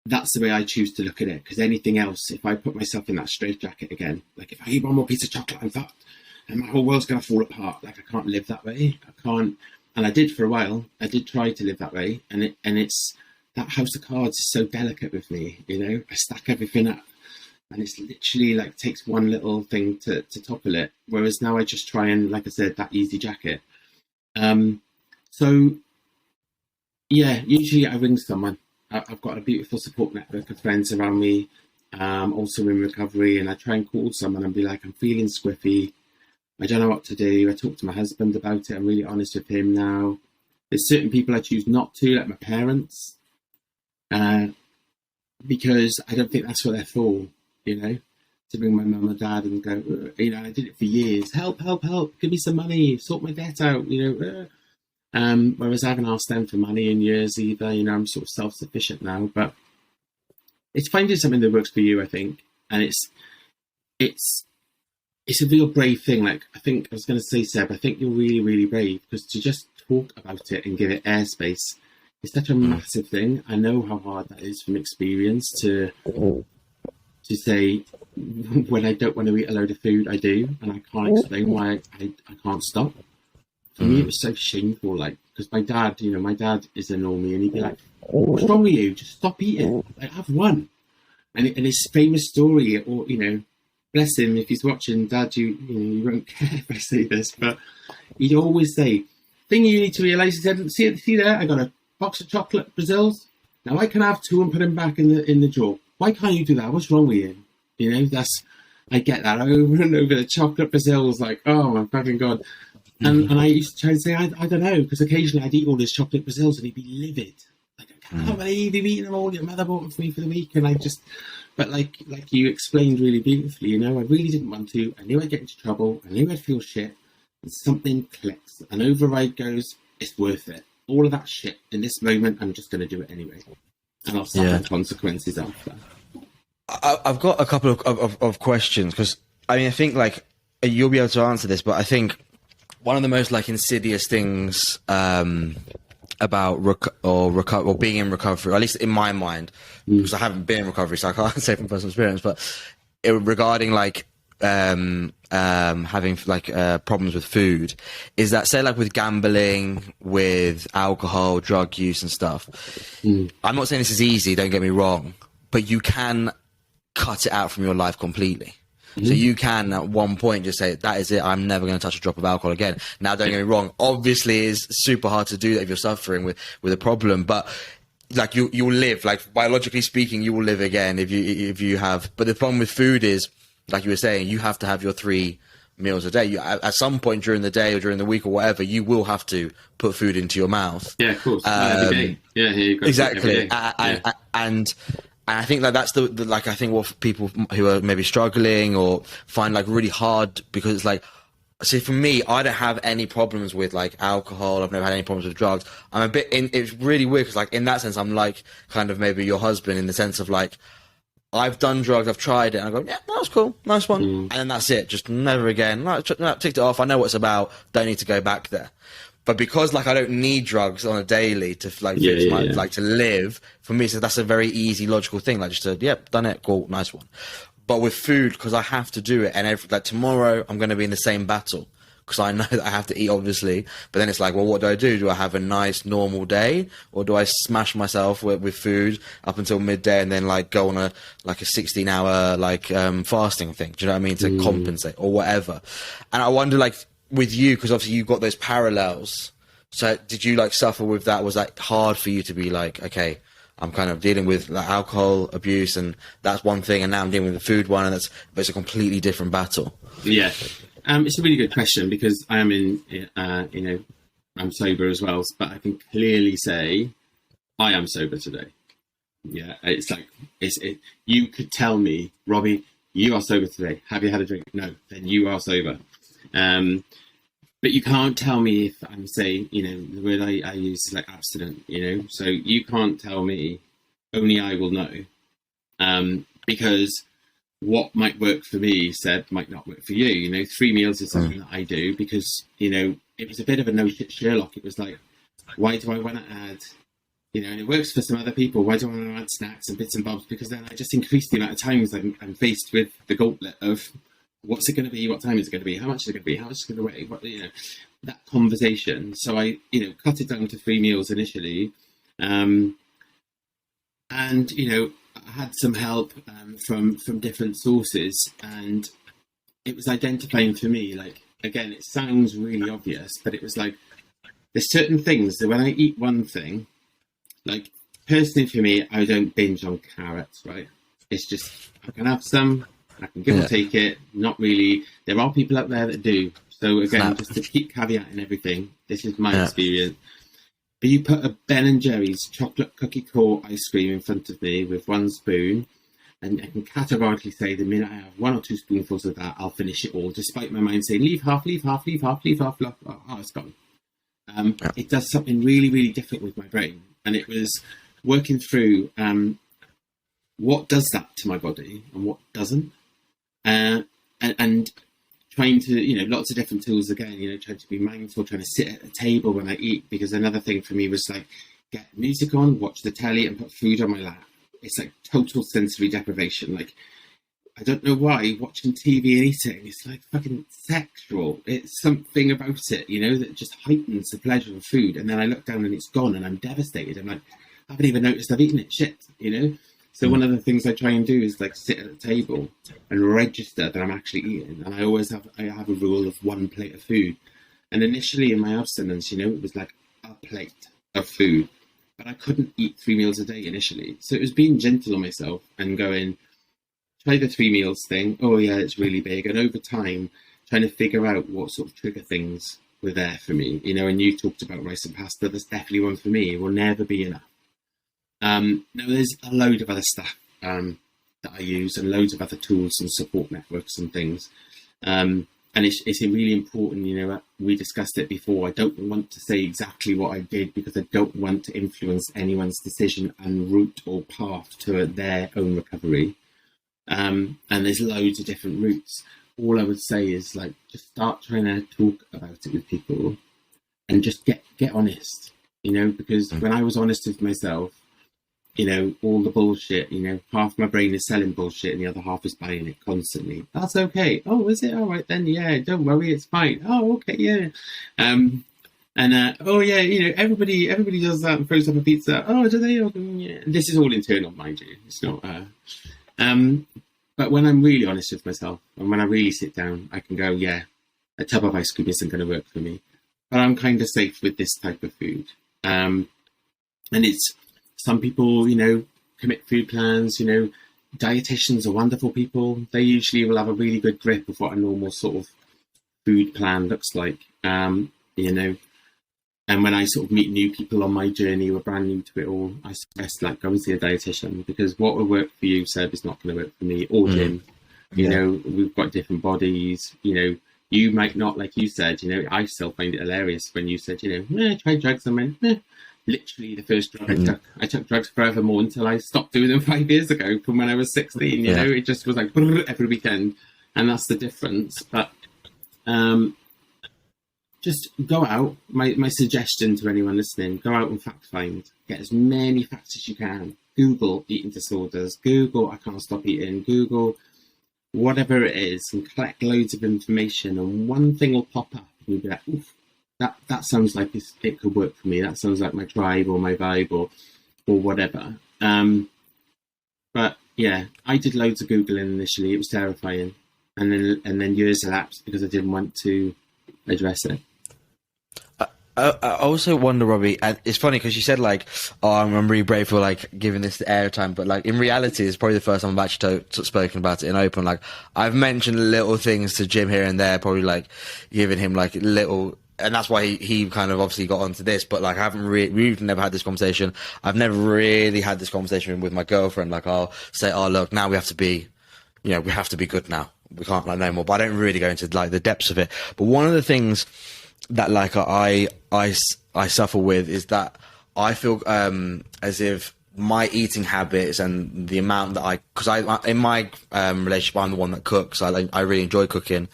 That's the way I choose to look at it. Because anything else, if I put myself in that straitjacket again, like if I eat one more piece of chocolate, I'm fucked, and my whole world's going to fall apart. Like I can't live that way. I can't. And I did for a while. I did try to live that way, and it's that house of cards is so delicate with me. I stack everything up, and it's literally like takes one little thing to topple it. Whereas now I just try and, like I said, that easy jacket. So yeah, usually I ring someone. I've got a beautiful support network of friends around me, also in recovery, and I try and call someone and be like, I'm feeling squiffy. I don't know what to do. I talk to my husband about it. I'm really honest with him now. There's certain people I choose not to, like my parents, because I don't think that's what they're for, to bring my mum and dad and go, I did it for years. Help, give me some money, sort my debt out, whereas I haven't asked them for money in years either. I'm sort of self-sufficient now, but it's finding something that works for you, I think. And it's a real brave thing. Like, I think I was going to say, Seb, I think you're really, really brave, because to just talk about it and give it airspace is such a massive thing. I know how hard that is from experience to say, when I don't want to eat a load of food, I do, and I can't explain why I can't stop. For me, it was so shameful, like, because my dad is a normie, and he'd be like, what's wrong with you? Just stop eating. Like, have one. And his famous story, or, bless him, if he's watching, Dad, you won't care if I say this, but he'd always say, thing you need to realise, he said, see there, I got a box of chocolate Brazils. Now I can have two and put them back in the drawer. Why can't you do that? What's wrong with you? I get that over and over, the chocolate Brazils, like, oh my fucking God. And I used to try and say, I don't know, because occasionally I'd eat all his chocolate Brazils and he'd be livid. Like, I can't believe you've eaten them all, your mother bought them for me for the week, and but like you explained really beautifully, I really didn't want to. I knew I'd get into trouble. I knew I'd feel shit. And something clicks. An override goes, it's worth it. All of that shit, in this moment, I'm just going to do it anyway. And I'll suffer the consequences after. I've got a couple of questions, because, I think, like, you'll be able to answer this, but I think one of the most, like, insidious things about being in recovery, or at least in my mind, because I haven't been in recovery, so I can't say from personal experience, but regarding like having like problems with food, is that, say, like with gambling, with alcohol, drug use and stuff. I'm not saying this is easy, don't get me wrong, but you can cut it out from your life completely. So you can at one point just say, that is it, I'm never going to touch a drop of alcohol again. Now, don't get me wrong, obviously it's super hard to do that if you're suffering with a problem, but like you'll live, like biologically speaking, you will live again if you have. But the problem with food is, like you were saying, you have to have your 3 meals a day. At some point during the day or during the week or whatever, you will have to put food into your mouth. Yeah, of course. Every day. Yeah, here you go. Exactly. And I think that that's the like, I think what people who are maybe struggling or find like really hard, because it's like, see, for me, I don't have any problems with like alcohol. I've never had any problems with drugs. I'm a bit it's really weird, because like in that sense, I'm like kind of maybe your husband, in the sense of like, I've done drugs, I've tried it, and I go, yeah, that was cool, nice one. And then that's it, just never again. No, ticked it off, I know what it's about, don't need to go back there. But because like I don't need drugs on a daily to like fix my like to live, for me, so that's a very easy, logical thing. Like, just to, yep, done it, cool, nice one. But with food, because I have to do it, and like tomorrow I'm going to be in the same battle, because I know that I have to eat, obviously. But then it's like, well, what do I do? Do I have a nice normal day, or do I smash myself with food up until midday and then like go on a 16-hour fasting thing? Do you know what I mean? To compensate or whatever. And I wonder, like, with you, because obviously you've got those parallels. So did you like suffer with that? Was that hard for you to be like, okay, I'm kind of dealing with like alcohol abuse, and that's one thing, and now I'm dealing with the food one, and it's a completely different battle. Yeah, it's a really good question, because I am I'm sober as well, but I can clearly say I am sober today. Yeah, it's like you could tell me, Robbie, you are sober today. Have you had a drink? No, then you are sober. But you can't tell me if I'm saying, the word I use is like abstinent, so you can't tell me, only I will know. Because what might work for me, Seb, might not work for you. 3 meals is something that I do because, it was a bit of a no shit Sherlock. It was like, why do I want to add, and it works for some other people. Why do I want to add snacks and bits and bobs? Because then I just increase the amount of times I'm faced with the gauntlet of, what's it going to be? What time is it going to be? How much is it going to be? How much is it going to weigh? That conversation. So I, cut it down to 3 meals initially. And, I had some help from different sources, and it was identifying for me, like, again, it sounds really obvious, but it was like, there's certain things that when I eat one thing, like, personally for me, I don't binge on carrots, right? It's just, I can have some, I can give or take it, not really. There are people out there that do. So again, just to keep caveating everything, this is my experience. But you put a Ben & Jerry's chocolate cookie core ice cream in front of me with 1 spoon, and I can categorically say the minute I have 1 or 2 spoonfuls of that, I'll finish it all, despite my mind saying, leave half, leave half, leave half, leave half. Oh, it's gone. It does something really, really different with my brain. And it was working through what does that to my body and what doesn't. And trying to, lots of different tools again, trying to be mindful, trying to sit at a table when I eat, because another thing for me was like, get music on, watch the telly and put food on my lap. It's like total sensory deprivation. Like, I don't know why watching TV and eating, it's like fucking sexual. It's something about it, that just heightens the pleasure of food. And then I look down and it's gone and I'm devastated. I'm like, I haven't even noticed I've eaten it, shit, So one of the things I try and do is like sit at a table and register that I'm actually eating. And I have a rule of 1 plate of food. And initially in my abstinence, it was like a plate of food, but I couldn't eat 3 meals a day initially. So it was being gentle on myself and going, try the 3 meals thing. Oh yeah, it's really big. And over time, trying to figure out what sort of trigger things were there for me, and you talked about rice and pasta. That's definitely one for me. It will never be enough. Now there's a load of other stuff that I use, and loads of other tools and support networks and things. And it's really important, we discussed it before. I don't want to say exactly what I did because I don't want to influence anyone's decision and route or path to their own recovery. And there's loads of different routes. All I would say is like, just start trying to talk about it with people and just get honest, because when I was honest with myself, all the bullshit, half my brain is selling bullshit and the other half is buying it constantly. That's okay. Oh, is it? All right then. Yeah, don't worry. It's fine. Oh, okay. Yeah. Oh yeah, everybody does that and throws up a pizza. Oh, do they? Oh, yeah. This is all internal, mind you. It's not, but when I'm really honest with myself and when I really sit down, I can go, yeah, a tub of ice cream isn't going to work for me, but I'm kind of safe with this type of food. And it's, some people, commit food plans, dietitians are wonderful people. They usually will have a really good grip of what a normal sort of food plan looks like, and when I sort of meet new people on my journey who are brand new to it all, I suggest like go and see a dietitian, because what will work for you, Seb, is not going to work for me or Jim. We've got different bodies, you might not, like you said, I still find it hilarious when you said, try drugs. I went, literally the first drug I took drugs forevermore until I stopped doing them 5 years ago from when I was 16. It just was like every weekend, and that's the difference. But just go out. My suggestion to anyone listening: go out and fact find. Get as many facts as you can. Google eating disorders. Google I can't stop eating. Google whatever it is, and collect loads of information. And one thing will pop up and you'd be like, oof, that sounds like it could work for me. That sounds like my tribe or my vibe or whatever. But yeah, I did loads of Googling initially. It was terrifying. And then years elapsed because I didn't want to address it. I also wonder, Robbie, and it's funny because you said like, "Oh, I'm really brave for like giving this the airtime," but like in reality, it's probably the first time I've actually spoken about it in open. Like I've mentioned little things to Jim here and there, probably like giving him like little, and that's why he kind of obviously got onto this. But like I haven't we've never had this conversation. I've never really had this conversation with my girlfriend. Like I'll say, "Oh, look, now we have to be, we have to be good now. We can't like no more." But I don't really go into like the depths of it. But one of the things that like I suffer with is that I feel as if my eating habits and the amount that because I in my relationship I'm the one that cooks. I really enjoy cooking,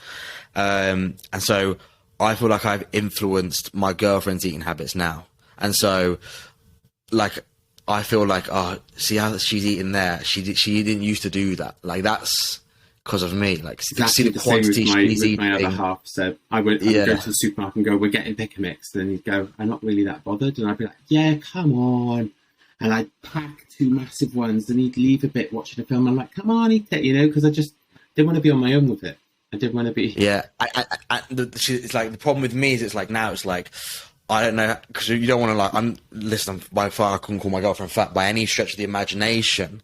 and so I feel like I've influenced my girlfriend's eating habits now, and so like I feel like, oh, see how she's eating there, she didn't used to do that, like that's because of me. Like exactly see the quantity she's eating. My other half. So I would go to the supermarket and go, "We're getting pick a mix." Then he'd go, "I'm not really that bothered," and I'd be like, "Yeah, come on." And I'd pack 2 massive ones, and he'd leave a bit watching a film. I'm like, "Come on, eat it," because I just didn't want to be on my own with it. I didn't want to be. Yeah, it's like the problem with me is it's like now it's like I don't know, because you don't want to I'm by far I couldn't call my girlfriend fat by any stretch of the imagination.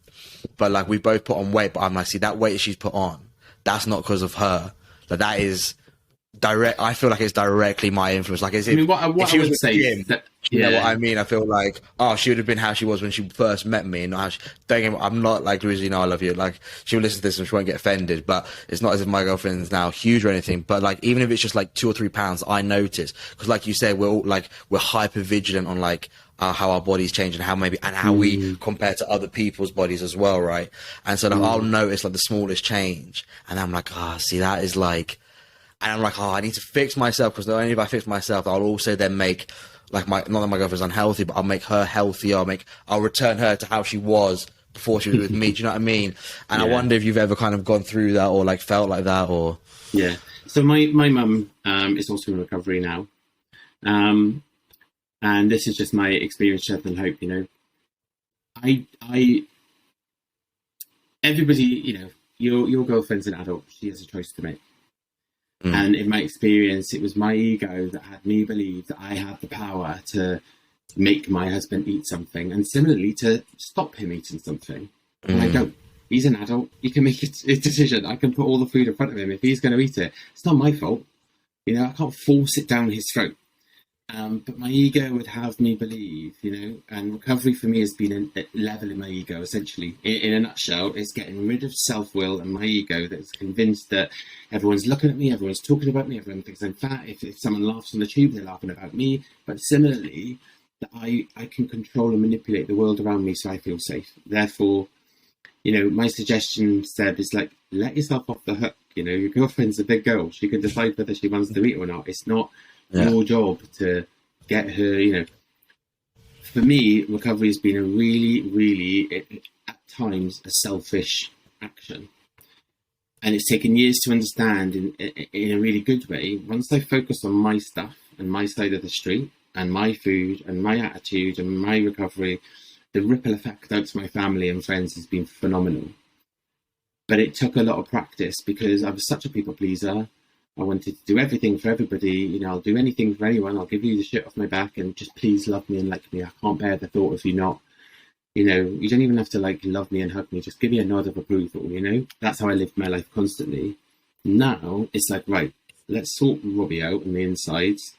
But like we both put on weight, but I'm like, see that weight that she's put on, that's not because of her. Like that is direct. I feel like it's directly my influence. Like as if, what if she I was would with say Jim, is that, you know what I mean? I feel like, oh, she would have been how she was when she first met me, and not how don't get me, I'm not like Louise, I love you. Like she will listen to this and she won't get offended. But it's not as if my girlfriend's now huge or anything. But like even if it's just like 2 or 3 pounds, I notice because like you said, we're hyper vigilant on like how our bodies change and how we compare to other people's bodies as well, right? And so like, I'll notice like the smallest change, and I'm like, see, that is like, and I'm like, I need to fix myself, because not only if I fix myself, I'll also then make like not that my girlfriend's unhealthy, but I'll make her healthier. I'll return her to how she was before she was with me. Do you know what I mean? And I wonder if you've ever kind of gone through that or like felt like that or. Yeah. So my mum is also in recovery now. And this is just my experience, strength and hope, everybody, your girlfriend's an adult. She has a choice to make. And in my experience, it was my ego that had me believe that I had the power to make my husband eat something, and similarly to stop him eating something. And I don't. He's an adult. He can make a decision. I can put all the food in front of him. If he's going to eat it, it's not my fault. I can't force it down his throat. But my ego would have me believe, and recovery for me has been a level in my ego, essentially. In a nutshell, it's getting rid of self-will and my ego that's convinced that everyone's looking at me, everyone's talking about me, everyone thinks I'm fat. If someone laughs on the tube, they're laughing about me. But similarly, that I can control and manipulate the world around me so I feel safe. Therefore, my suggestion, Seb, is like, let yourself off the hook. Your girlfriend's a big girl. She can decide whether she wants to eat or not. It's not your job to get her, For me, recovery has been a really, really, at times, a selfish action. And it's taken years to understand in a really good way. Once I focus on my stuff and my side of the street and my food and my attitude and my recovery, the ripple effect out to my family and friends has been phenomenal. But it took a lot of practice because I was such a people pleaser. I wanted to do everything for everybody. I'll do anything for anyone. I'll give you the shit off my back and just please love me and like me. I can't bear the thought of you not. You don't even have to like love me and hug me. Just give me a nod of approval, That's how I lived my life constantly. Now it's like, right, let's sort Robbie out on the insides.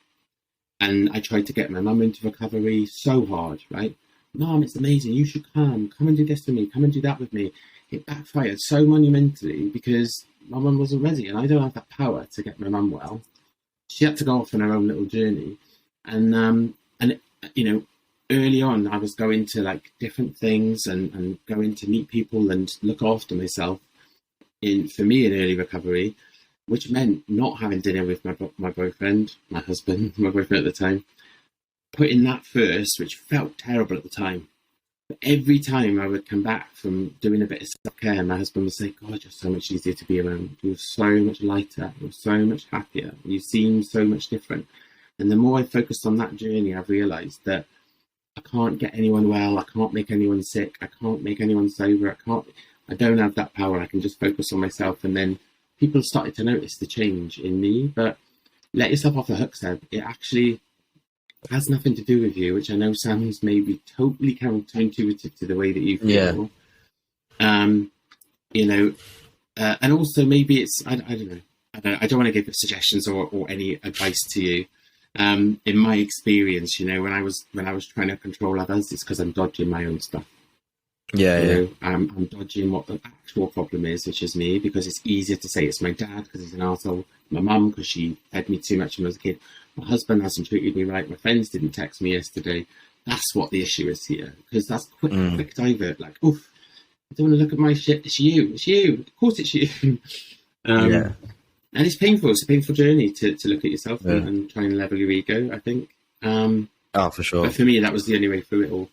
And I tried to get my mum into recovery so hard, right? Mum, it's amazing. You should come and do this with me. Come and do that with me. It backfired so monumentally because my mum wasn't ready, and I don't have that power to get my mum well. She had to go off on her own little journey, and early on I was going to like different things and going to meet people and look after myself. For me in early recovery, which meant not having dinner with my boyfriend, my husband, my boyfriend at the time, putting that first, which felt terrible at the time. But every time I would come back from doing a bit of self-care, my husband would say, God, you're so much easier to be around. You're so much lighter. You're so much happier. You seem so much different. And the more I focused on that journey, I've realised that I can't get anyone well. I can't make anyone sick. I can't make anyone sober. I don't have that power. I can just focus on myself. And then people started to notice the change in me. But let yourself off the hook, Seb. It actually has nothing to do with you, which I know sounds maybe totally counterintuitive to the way that you feel. Yeah. And also maybe it's, I don't know. I don't want to give suggestions or any advice to you. In my experience, when I was trying to control others, it's because I'm dodging my own stuff. I'm dodging what the actual problem is, which is me, because it's easier to say it's my dad because he's an arsehole, my mum because she fed me too much when I was a kid, my husband hasn't treated me right, my friends didn't text me yesterday. That's what the issue is here, because that's quick divert, like, oof, I don't want to look at my shit, it's you, of course it's you. And it's painful. It's a painful journey to look at yourself and try and level your ego, I think. For sure. But for me, that was the only way through it all.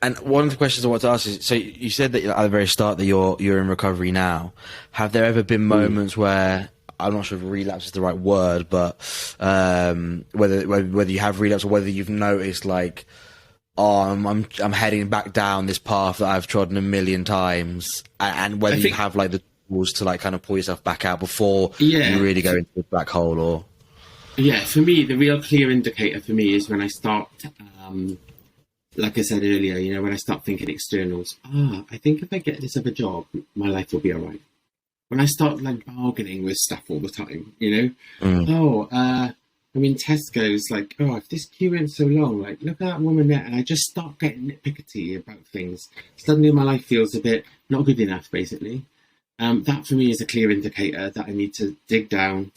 And one of the questions I want to ask is, so you said that at the very start that you're in recovery now. Have there ever been moments where, I'm not sure if relapse is the right word, but whether you have relapse or whether you've noticed like, I'm heading back down this path that I've trodden a million times, and whether you have like the tools to like kind of pull yourself back out before you really go into the black hole, or for me, the real clear indicator for me is when I start, like I said earlier, when I start thinking externals. I think if I get this other job, my life will be all right. When I start like bargaining with stuff all the time, I'm in Tesco's, like, if this queue ain't so long, like, look at that woman there, and I just start getting nitpickety about things. Suddenly my life feels a bit not good enough, basically. That for me is a clear indicator that I need to dig down,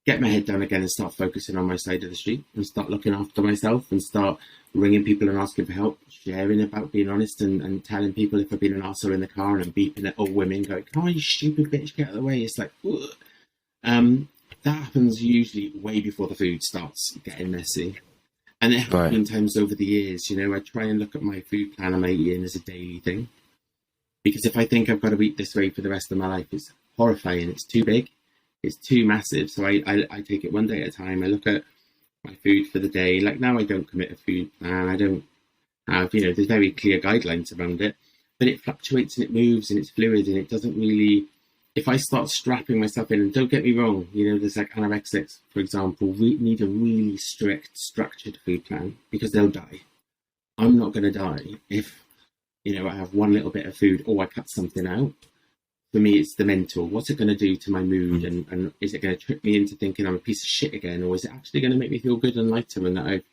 get my head down again and start focusing on my side of the street and start looking after myself and start ringing people and asking for help, sharing about being honest and telling people if I've been an arsehole in the car and beeping at old women going, come on, you stupid bitch, get out of the way. It's like, that happens usually way before the food starts getting messy. And it happens times over the years. I try and look at my food plan I'm eating as a daily thing. Because if I think I've got to eat this way for the rest of my life, it's horrifying. It's too big. It's too massive. So I take it one day at a time. I look at my food for the day. Like now I don't commit a food plan. I don't have, there's very clear guidelines around it. But it fluctuates and it moves and it's fluid and it doesn't really... If I start strapping myself in, and don't get me wrong, there's like anorexics, for example, we need a really strict, structured food plan because they'll die. I'm not going to die if, I have one little bit of food or I cut something out. For me, it's the mental. What's it going to do to my mood? And is it going to trick me into thinking I'm a piece of shit again? Or is it actually going to make me feel good and lighter and that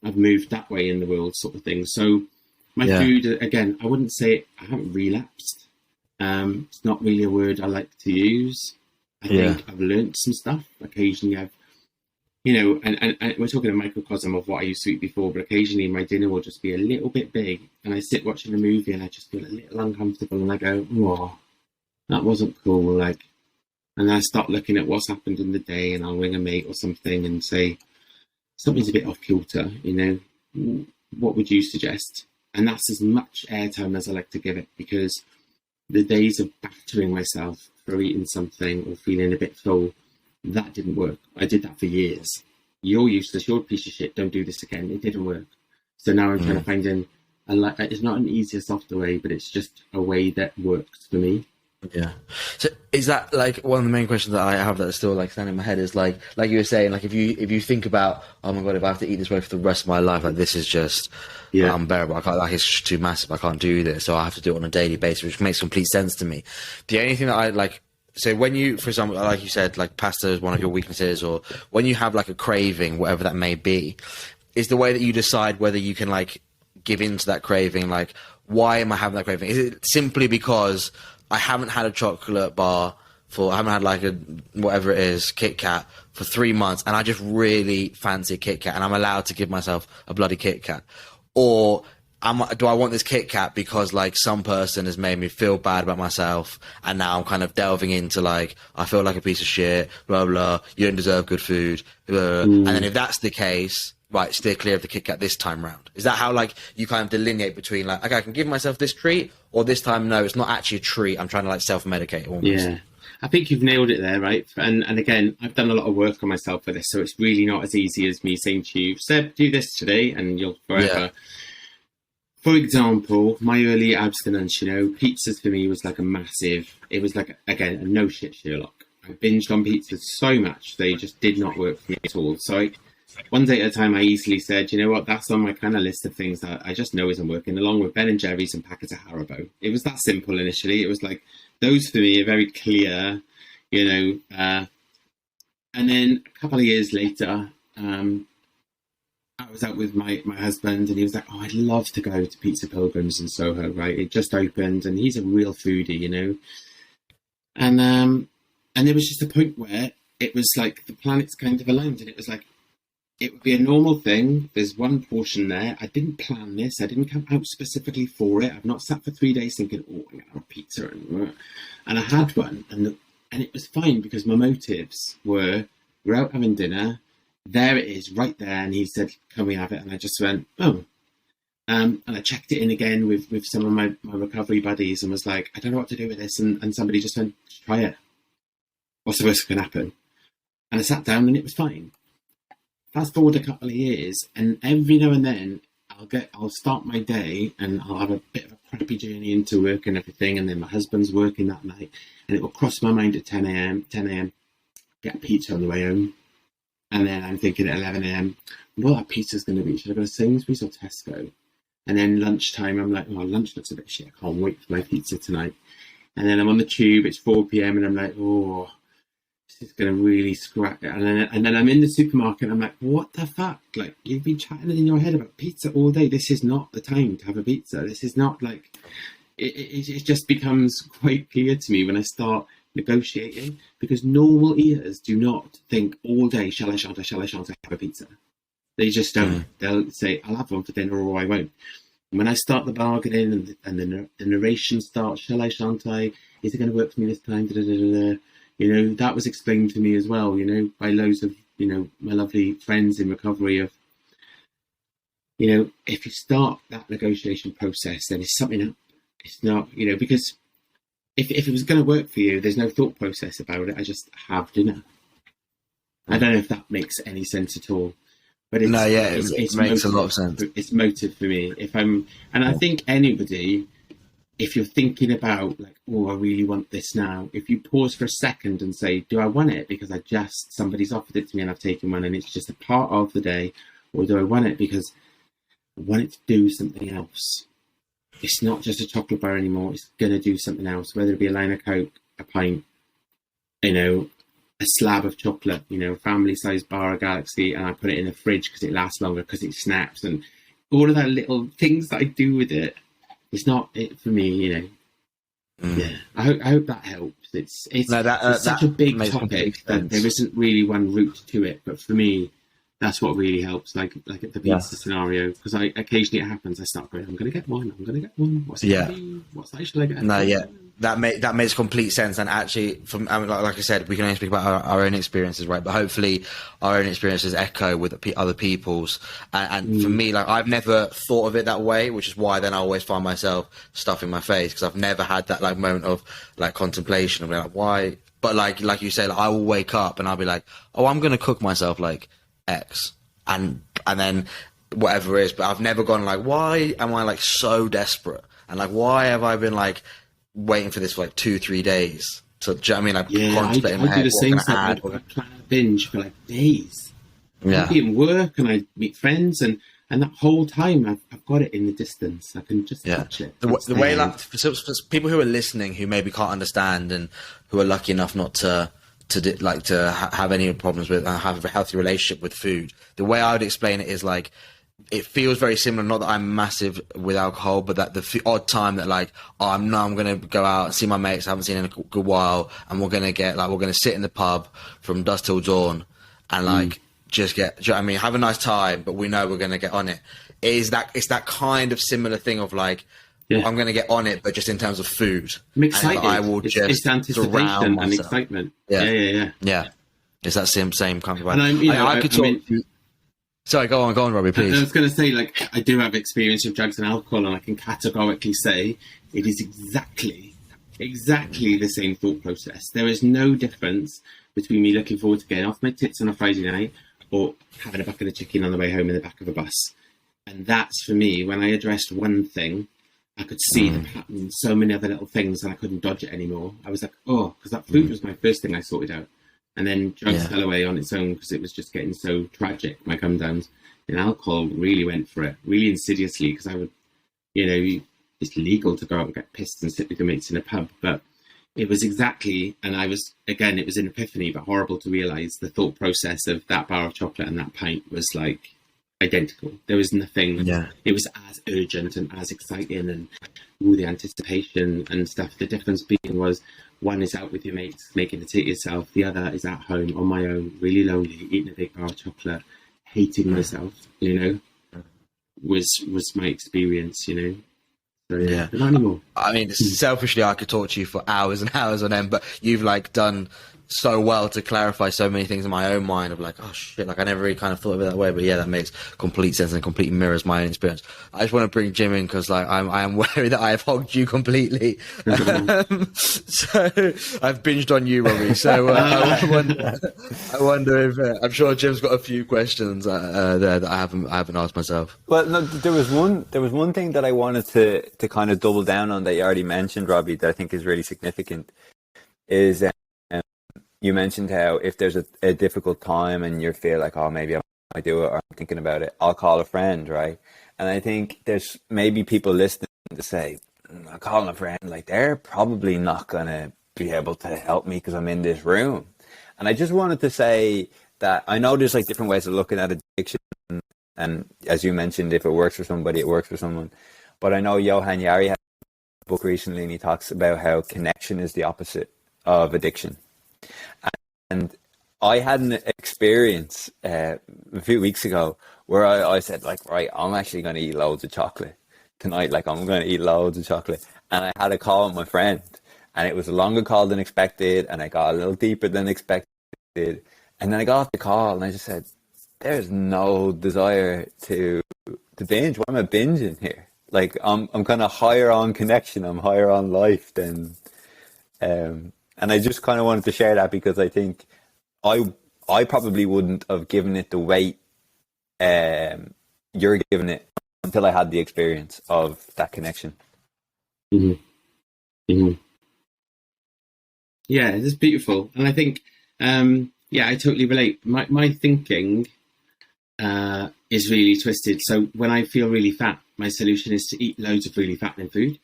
I've moved that way in the world, sort of thing? So my food, again, I wouldn't say I haven't relapsed. It's not really a word I like to use. I think I've learnt some stuff. Occasionally I've, and we're talking a microcosm of what I used to eat before, but occasionally my dinner will just be a little bit big and I sit watching a movie and I just feel a little uncomfortable and I go, whoa, that wasn't cool. Like, and then I start looking at what's happened in the day and I'll ring a mate or something and say, something's a bit off kilter, what would you suggest? And that's as much airtime as I like to give it, because the days of battering myself for eating something or feeling a bit full, that didn't work. I did that for years. You're useless, you're a piece of shit, don't do this again. It didn't work. So now I'm trying to find it's not an easier, softer way, but it's just a way that works for me. Yeah. So is that like one of the main questions that I have that is still like standing in my head is like you were saying, like if you think about, oh my God, if I have to eat this way for the rest of my life, like this is just unbearable. I can't, like it's just too massive. I can't do this. So I have to do it on a daily basis, which makes complete sense to me. The only thing that I like, so when you, for example, like you said, like pasta is one of your weaknesses, or when you have like a craving, whatever that may be, is the way that you decide whether you can like give into that craving. Like, why am I having that craving? Is it simply because I haven't had a chocolate bar I haven't had like a, whatever it is, Kit Kat for 3 months, and I just really fancy a Kit Kat and I'm allowed to give myself a bloody Kit Kat? Or do I want this Kit Kat because like some person has made me feel bad about myself and now I'm kind of delving into like, I feel like a piece of shit, blah, blah, you don't deserve good food, blah, blah. And then if that's the case, right, steer clear of the Kit Kat this time round? Is that how like you kind of delineate between like, okay, I can give myself this treat, or this time no, it's not actually a treat, I'm trying to like self-medicate almost? Yeah, I think you've nailed it there, right? And again, I've done a lot of work on myself for this, so it's really not as easy as me saying to you, Seb, do this today and you'll forever. Yeah. For example, my early abstinence, you know, pizzas for me was like it was like, again, a no shit Sherlock. I binged on pizzas so much, they just did not work for me at all. So one day at a time, I easily said, you know what, that's on my kind of list of things that I just know isn't working, along with Ben and Jerry's and packets of Haribo. It was that simple initially. It was like, those for me are very clear, you know. And then a couple of years later, I was out with my husband, and he was like, oh, I'd love to go to Pizza Pilgrims in Soho, right? It just opened, and he's a real foodie, you know. And there was just a point where it was like the planets kind of aligned, and it was like, it would be a normal thing. There's one portion there. I didn't plan this. I didn't come out specifically for it. I've not sat for 3 days thinking, oh, I'm going to have a pizza. And I had one, and it was fine because my motives were, we're out having dinner. There it is, right there. And he said, can we have it? And I just went, oh. And I checked it in again with some of my recovery buddies and was like, I don't know what to do with this. And somebody just went, try it. What's the worst that can happen? And I sat down and it was fine. Fast forward a couple of years, and every now and then I'll start my day and I'll have a bit of a crappy journey into work and everything. And then my husband's working that night, and it will cross my mind at 10 a.m, get pizza on the way home. And then I'm thinking at 11 a.m, what that pizza's going to be? Should I go to Sainsbury's or Tesco? And then lunchtime, I'm like, oh, lunch looks a bit shit. I can't wait for my pizza tonight. And then I'm on the tube, it's 4 p.m, and I'm like, oh, this is going to really scratch it. And then I'm in the supermarket, and I'm like, what the fuck? Like, you've been chatting in your head about pizza all day. This is not the time to have a pizza. This is not like, it just becomes quite clear to me when I start negotiating, because normal eaters do not think all day, shall I, shan't I have a pizza? They just don't. They'll say, I'll have one for dinner or I won't. And when I start the bargaining and the narration starts, shall I, shan't I? Is it going to work for me this time? You know, that was explained to me as well, you know, by loads of, you know, my lovely friends in recovery of, you know, if you start that negotiation process, then it's something up. It's not, you know, because if it was going to work for you, there's no thought process about it. I just have dinner. I don't know if that makes any sense at all. But it's, no, yeah, it's it makes motive, a lot of sense. It's motive for me. I think anybody, if you're thinking about like, oh, I really want this now, if you pause for a second and say, do I want it because somebody's offered it to me and I've taken one and it's just a part of the day, or do I want it because I want it to do something else? It's not just a chocolate bar anymore. It's going to do something else, whether it be a line of Coke, a pint, you know, a slab of chocolate, you know, family-sized bar of Galaxy, and I put it in the fridge because it lasts longer, because it snaps, and all of that little things that I do with it. It's not it for me, you know. Yeah, I hope that helps. It's such a big topic that there isn't really one route to it, but for me, that's what really helps. Like at the pizza scenario, because occasionally it happens. I start going, I'm going to get one. What's it going to be? What's that? Should I get? No, yeah. That makes complete sense, and actually, like I said, we can only speak about our own experiences, right? But hopefully, our own experiences echo with other people's. And for me, like I've never thought of it that way, which is why then I always find myself stuffing my face, because I've never had that like moment of like contemplation of like why. But like you say, like, I will wake up and I'll be like, oh, I'm gonna cook myself like X, and then whatever it is. But I've never gone like, why am I like so desperate, and like why have I been like waiting for this for like 2-3 days? So do you know what I mean? Like contemplating in my head, do the same stuff. I plan a binge for like days. Yeah. I'd be in work and I'd meet friends, and that whole time I've got it in the distance. I can just touch it. The way like for people who are listening who maybe can't understand and who are lucky enough not to have any problems with have a healthy relationship with food, the way I would explain it is like, it feels very similar. Not that I'm massive with alcohol, but that the odd time that like, oh, I'm going to go out and see my mates I haven't seen in a good while, and we're going to sit in the pub from dusk till dawn and like just get, do you know what I mean, have a nice time, but we know we're going to get on it. It's that kind of similar thing of like, I'm going to get on it, but just in terms of food. I'm excited. I will just it's anticipation and excitement. Yeah. It's that same kind of vibe. And I could talk. Sorry, go on, Robbie, I please. was going to say, like, I do have experience with drugs and alcohol, and I can categorically say it is exactly the same thought process. There is no difference between me looking forward to getting off my tits on a Friday night or having a bucket of chicken on the way home in the back of a bus. And that's, for me, when I addressed one thing, I could see the pattern in so many other little things, and I couldn't dodge it anymore. I was like, oh, because that food was my first thing I sorted out. And then drugs fell away on its own because it was just getting so tragic, my come downs. And alcohol really went for it, really insidiously, because I would, it's legal to go out and get pissed and sit with your mates in a pub. But it was exactly, and it was an epiphany, but horrible to realise the thought process of that bar of chocolate and that pint was like identical. There was nothing, it was as urgent and as exciting and all the anticipation and stuff. The difference being was one is out with your mates, making the tea yourself. The other is at home on my own, really lonely, eating a big bar of chocolate, hating myself, was my experience, So, Yeah. not anymore. I mean, selfishly, I could talk to you for hours and hours on end, but you've like done so well to clarify so many things in my own mind of like, oh shit, like I never really kind of thought of it that way. But yeah, that makes complete sense and completely mirrors my own experience. I just want to bring Jim in because like I am worried that I have hogged you completely. So I've binged on you, Robbie. So I wonder if I'm sure Jim's got a few questions there that I haven't asked myself. Well, no, there was one thing that I wanted to kind of double down on that you already mentioned, Robbie, that I think is really significant. Is you mentioned how if there's a difficult time and you feel like, oh, maybe I might do it or I'm thinking about it, I'll call a friend, right? And I think there's maybe people listening to say, I'm calling a friend, like they're probably not going to be able to help me because I'm in this room. And I just wanted to say that I know there's like different ways of looking at addiction. And as you mentioned, if it works for somebody, it works for someone. But I know Johan Yari had a book recently and he talks about how connection is the opposite of addiction. And I had an experience a few weeks ago where I said, like, right, I'm actually going to eat loads of chocolate tonight. Like, I'm going to eat loads of chocolate. And I had a call with my friend. And it was a longer call than expected. And I got a little deeper than expected. And then I got off the call and I just said, there's no desire to binge. Why am I binging here? Like, I'm kind of higher on connection. I'm higher on life than... And I just kind of wanted to share that because I think I probably wouldn't have given it the weight you're giving it until I had the experience of that connection. Mm-hmm. Mm-hmm. Yeah, it's beautiful. And I think, I totally relate. My thinking is really twisted. So when I feel really fat, my solution is to eat loads of really fattening food.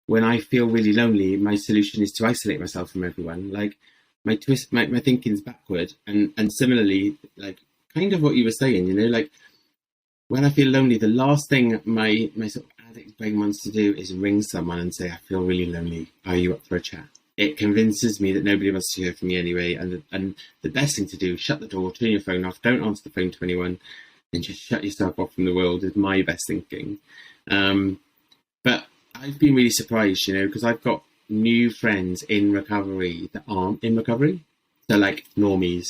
When I feel really lonely, my solution is to isolate myself from everyone. Like my thinking's backward. And similarly, like kind of what you were saying, like when I feel lonely, the last thing my sort of addict brain wants to do is ring someone and say, I feel really lonely. Are you up for a chat? It convinces me that nobody wants to hear from me anyway. And the best thing to do, shut the door, turn your phone off, don't answer the phone to anyone, and just shut yourself off from the world is my best thinking. But I've been really surprised, because I've got new friends in recovery that aren't in recovery. They're like normies,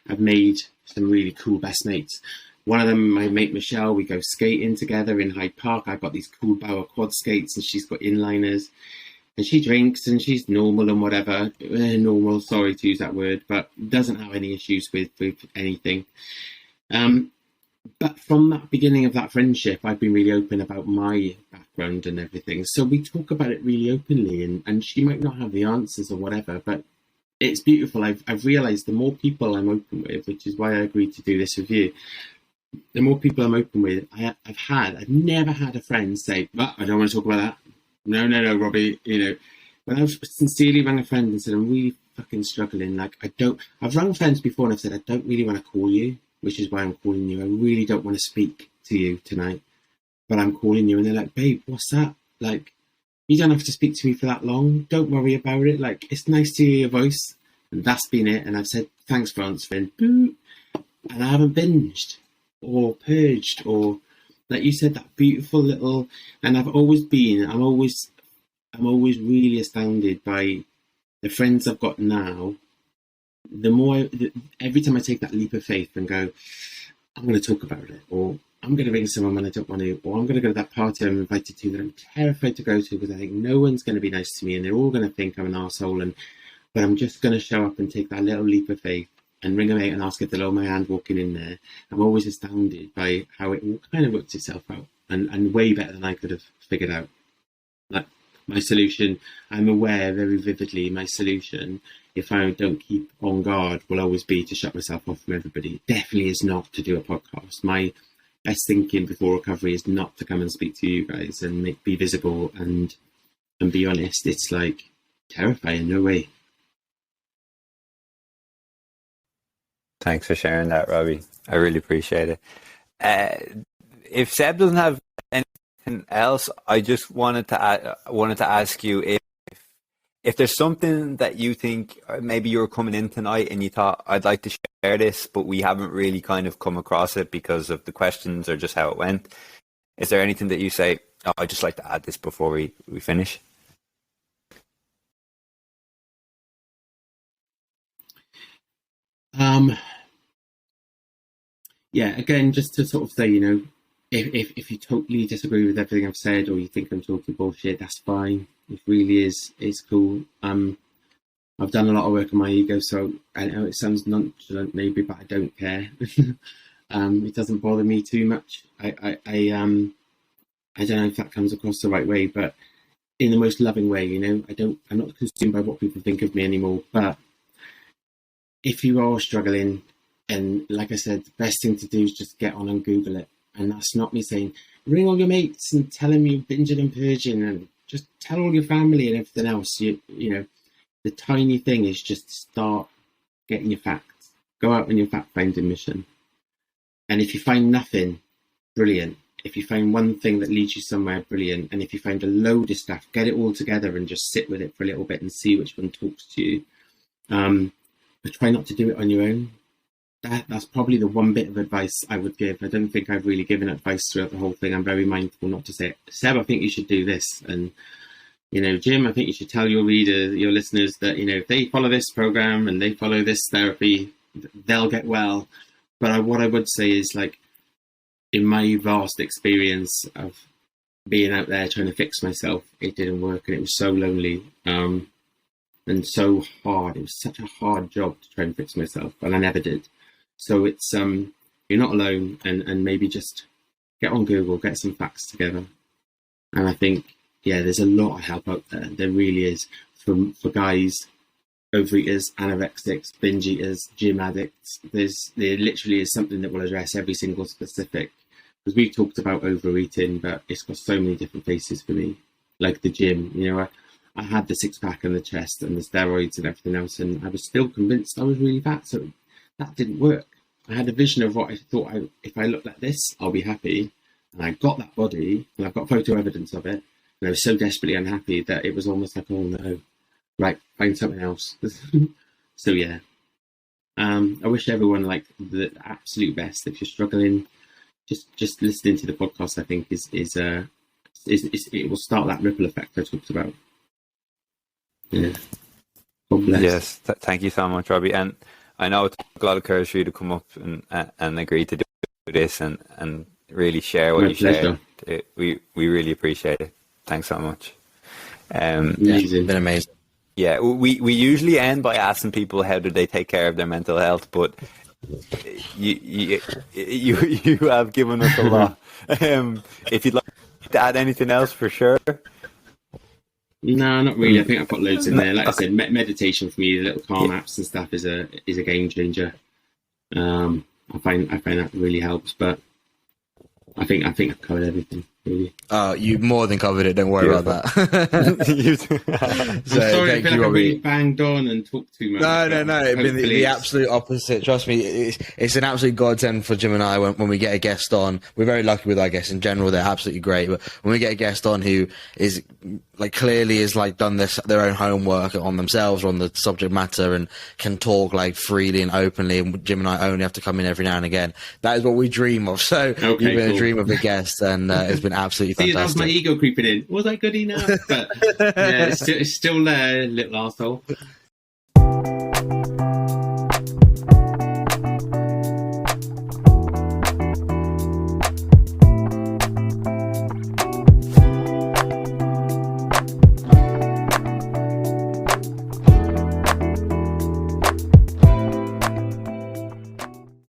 I've made some really cool best mates. One of them, my mate Michelle, we go skating together in Hyde Park. I've got these cool Bauer quad skates and she's got inliners. And she drinks and she's normal and whatever. Normal, sorry to use that word, but doesn't have any issues with anything. But from that beginning of that friendship, I've been really open about my background and everything. So we talk about it really openly, and she might not have the answers or whatever, but it's beautiful. I've realised the more people I'm open with, which is why I agreed to do this with you, the more people I'm open with, I've never had a friend say, well, I don't want to talk about that. No, Robbie, when I've sincerely rang a friend and said, I'm really fucking struggling, like I've rung friends before and I've said, I don't really want to call you, which is why I'm calling you. I really don't want to speak to you tonight, but I'm calling you. And they're like, babe, what's that? Like, you don't have to speak to me for that long. Don't worry about it. Like, it's nice to hear your voice. And that's been it. And I've said, thanks for answering. Boop. And I haven't binged or purged or, like you said, that beautiful little, and I'm always really astounded by the friends I've got now. The more, every time I take that leap of faith and go, I'm going to talk about it, or I'm going to ring someone when I don't want to, or I'm going to go to that party I'm invited to that I'm terrified to go to because I think no one's going to be nice to me and they're all going to think I'm an arsehole. But I'm just going to show up and take that little leap of faith and ring a mate and ask if they'll hold my hand walking in there. I'm always astounded by how it all kind of works itself out, and way better than I could have figured out. Like my solution, I'm aware very vividly, my solution, if I don't keep on guard, will always be to shut myself off from everybody. It definitely is not to do a podcast. My best thinking before recovery is not to come and speak to you guys and be visible and be honest. It's like terrifying, no way. Thanks for sharing that, Robbie. I really appreciate it. If Seb doesn't have anything else, I just wanted to ask you if there's something that you think maybe you were coming in tonight and you thought, I'd like to share this, but we haven't really kind of come across it because of the questions or just how it went. Is there anything that you say, oh, I'd just like to add this before we finish? Yeah, again, just to sort of say, if you totally disagree with everything I've said or you think I'm talking bullshit, that's fine. It really is. It's cool. I've done a lot of work on my ego, so I know it sounds nonchalant maybe, but I don't care. It doesn't bother me too much. I don't know if that comes across the right way, but in the most loving way, I'm not consumed by what people think of me anymore. But if you are struggling, and like I said, the best thing to do is just get on and Google it. And that's not me saying, ring all your mates and tell them you're binging and purging, and just tell all your family and everything else. The tiny thing is just start getting your facts. Go out on your fact-finding mission. And if you find nothing, brilliant. If you find one thing that leads you somewhere, brilliant. And if you find a load of stuff, get it all together and just sit with it for a little bit and see which one talks to you. But try not to do it on your own. That's probably the one bit of advice I would give. I don't think I've really given advice throughout the whole thing. I'm very mindful not to say, Seb, I think you should do this. And, Jim, I think you should tell your listeners that, if they follow this program and they follow this therapy, they'll get well. But what I would say is, like, in my vast experience of being out there trying to fix myself, it didn't work. And it was so lonely and so hard. It was such a hard job to try and fix myself. And I never did. So it's you're not alone, and maybe just get on Google, get some facts together. And I think, there's a lot of help out there. There really is, for guys, overeaters, anorexics, binge eaters, gym addicts. There literally is something that will address every single specific. Because we've talked about overeating, but it's got so many different faces for me. Like the gym, I had the six-pack and the chest and the steroids and everything else, and I was still convinced I was really fat. So that didn't work. I had a vision of what I thought, if I look like this, I'll be happy. And I got that body, and I've got photo evidence of it. And I was so desperately unhappy that it was almost like, oh no, right, find something else. So yeah, I wish everyone like the absolute best. If you're struggling, just listening to the podcast, I think is it will start that ripple effect I talked about. Yeah. God bless. Yes, thank you so much, Robbie. And I know it took a lot of courage for you to come up and agree to do this and really share what you shared. We really appreciate it. Thanks so much. It's been amazing. Yeah, we usually end by asking people how do they take care of their mental health, but you have given us a lot. If you'd like to add anything else, for sure. No, not really. I think I've got loads in there. Like I said, meditation for me, the little calm apps and stuff is a game changer. I find that really helps. But I think I've covered everything. Really. You more than covered it. Don't worry about that. So, I'm sorry if I really banged on and talked too much. No. It'd been the absolute opposite. Trust me, it's an absolute godsend for Jim and I when we get a guest on. We're very lucky with our guests in general. They're absolutely great. But when we get a guest on who is clearly is done their own homework on themselves or on the subject matter and can talk freely and openly, and Jim and I only have to come in every now and again. That is what we dream of. So you've been a dream of a guest, and it's been absolutely fantastic. That was my ego creeping in. Was I good enough? But yeah, it's still there, little arsehole.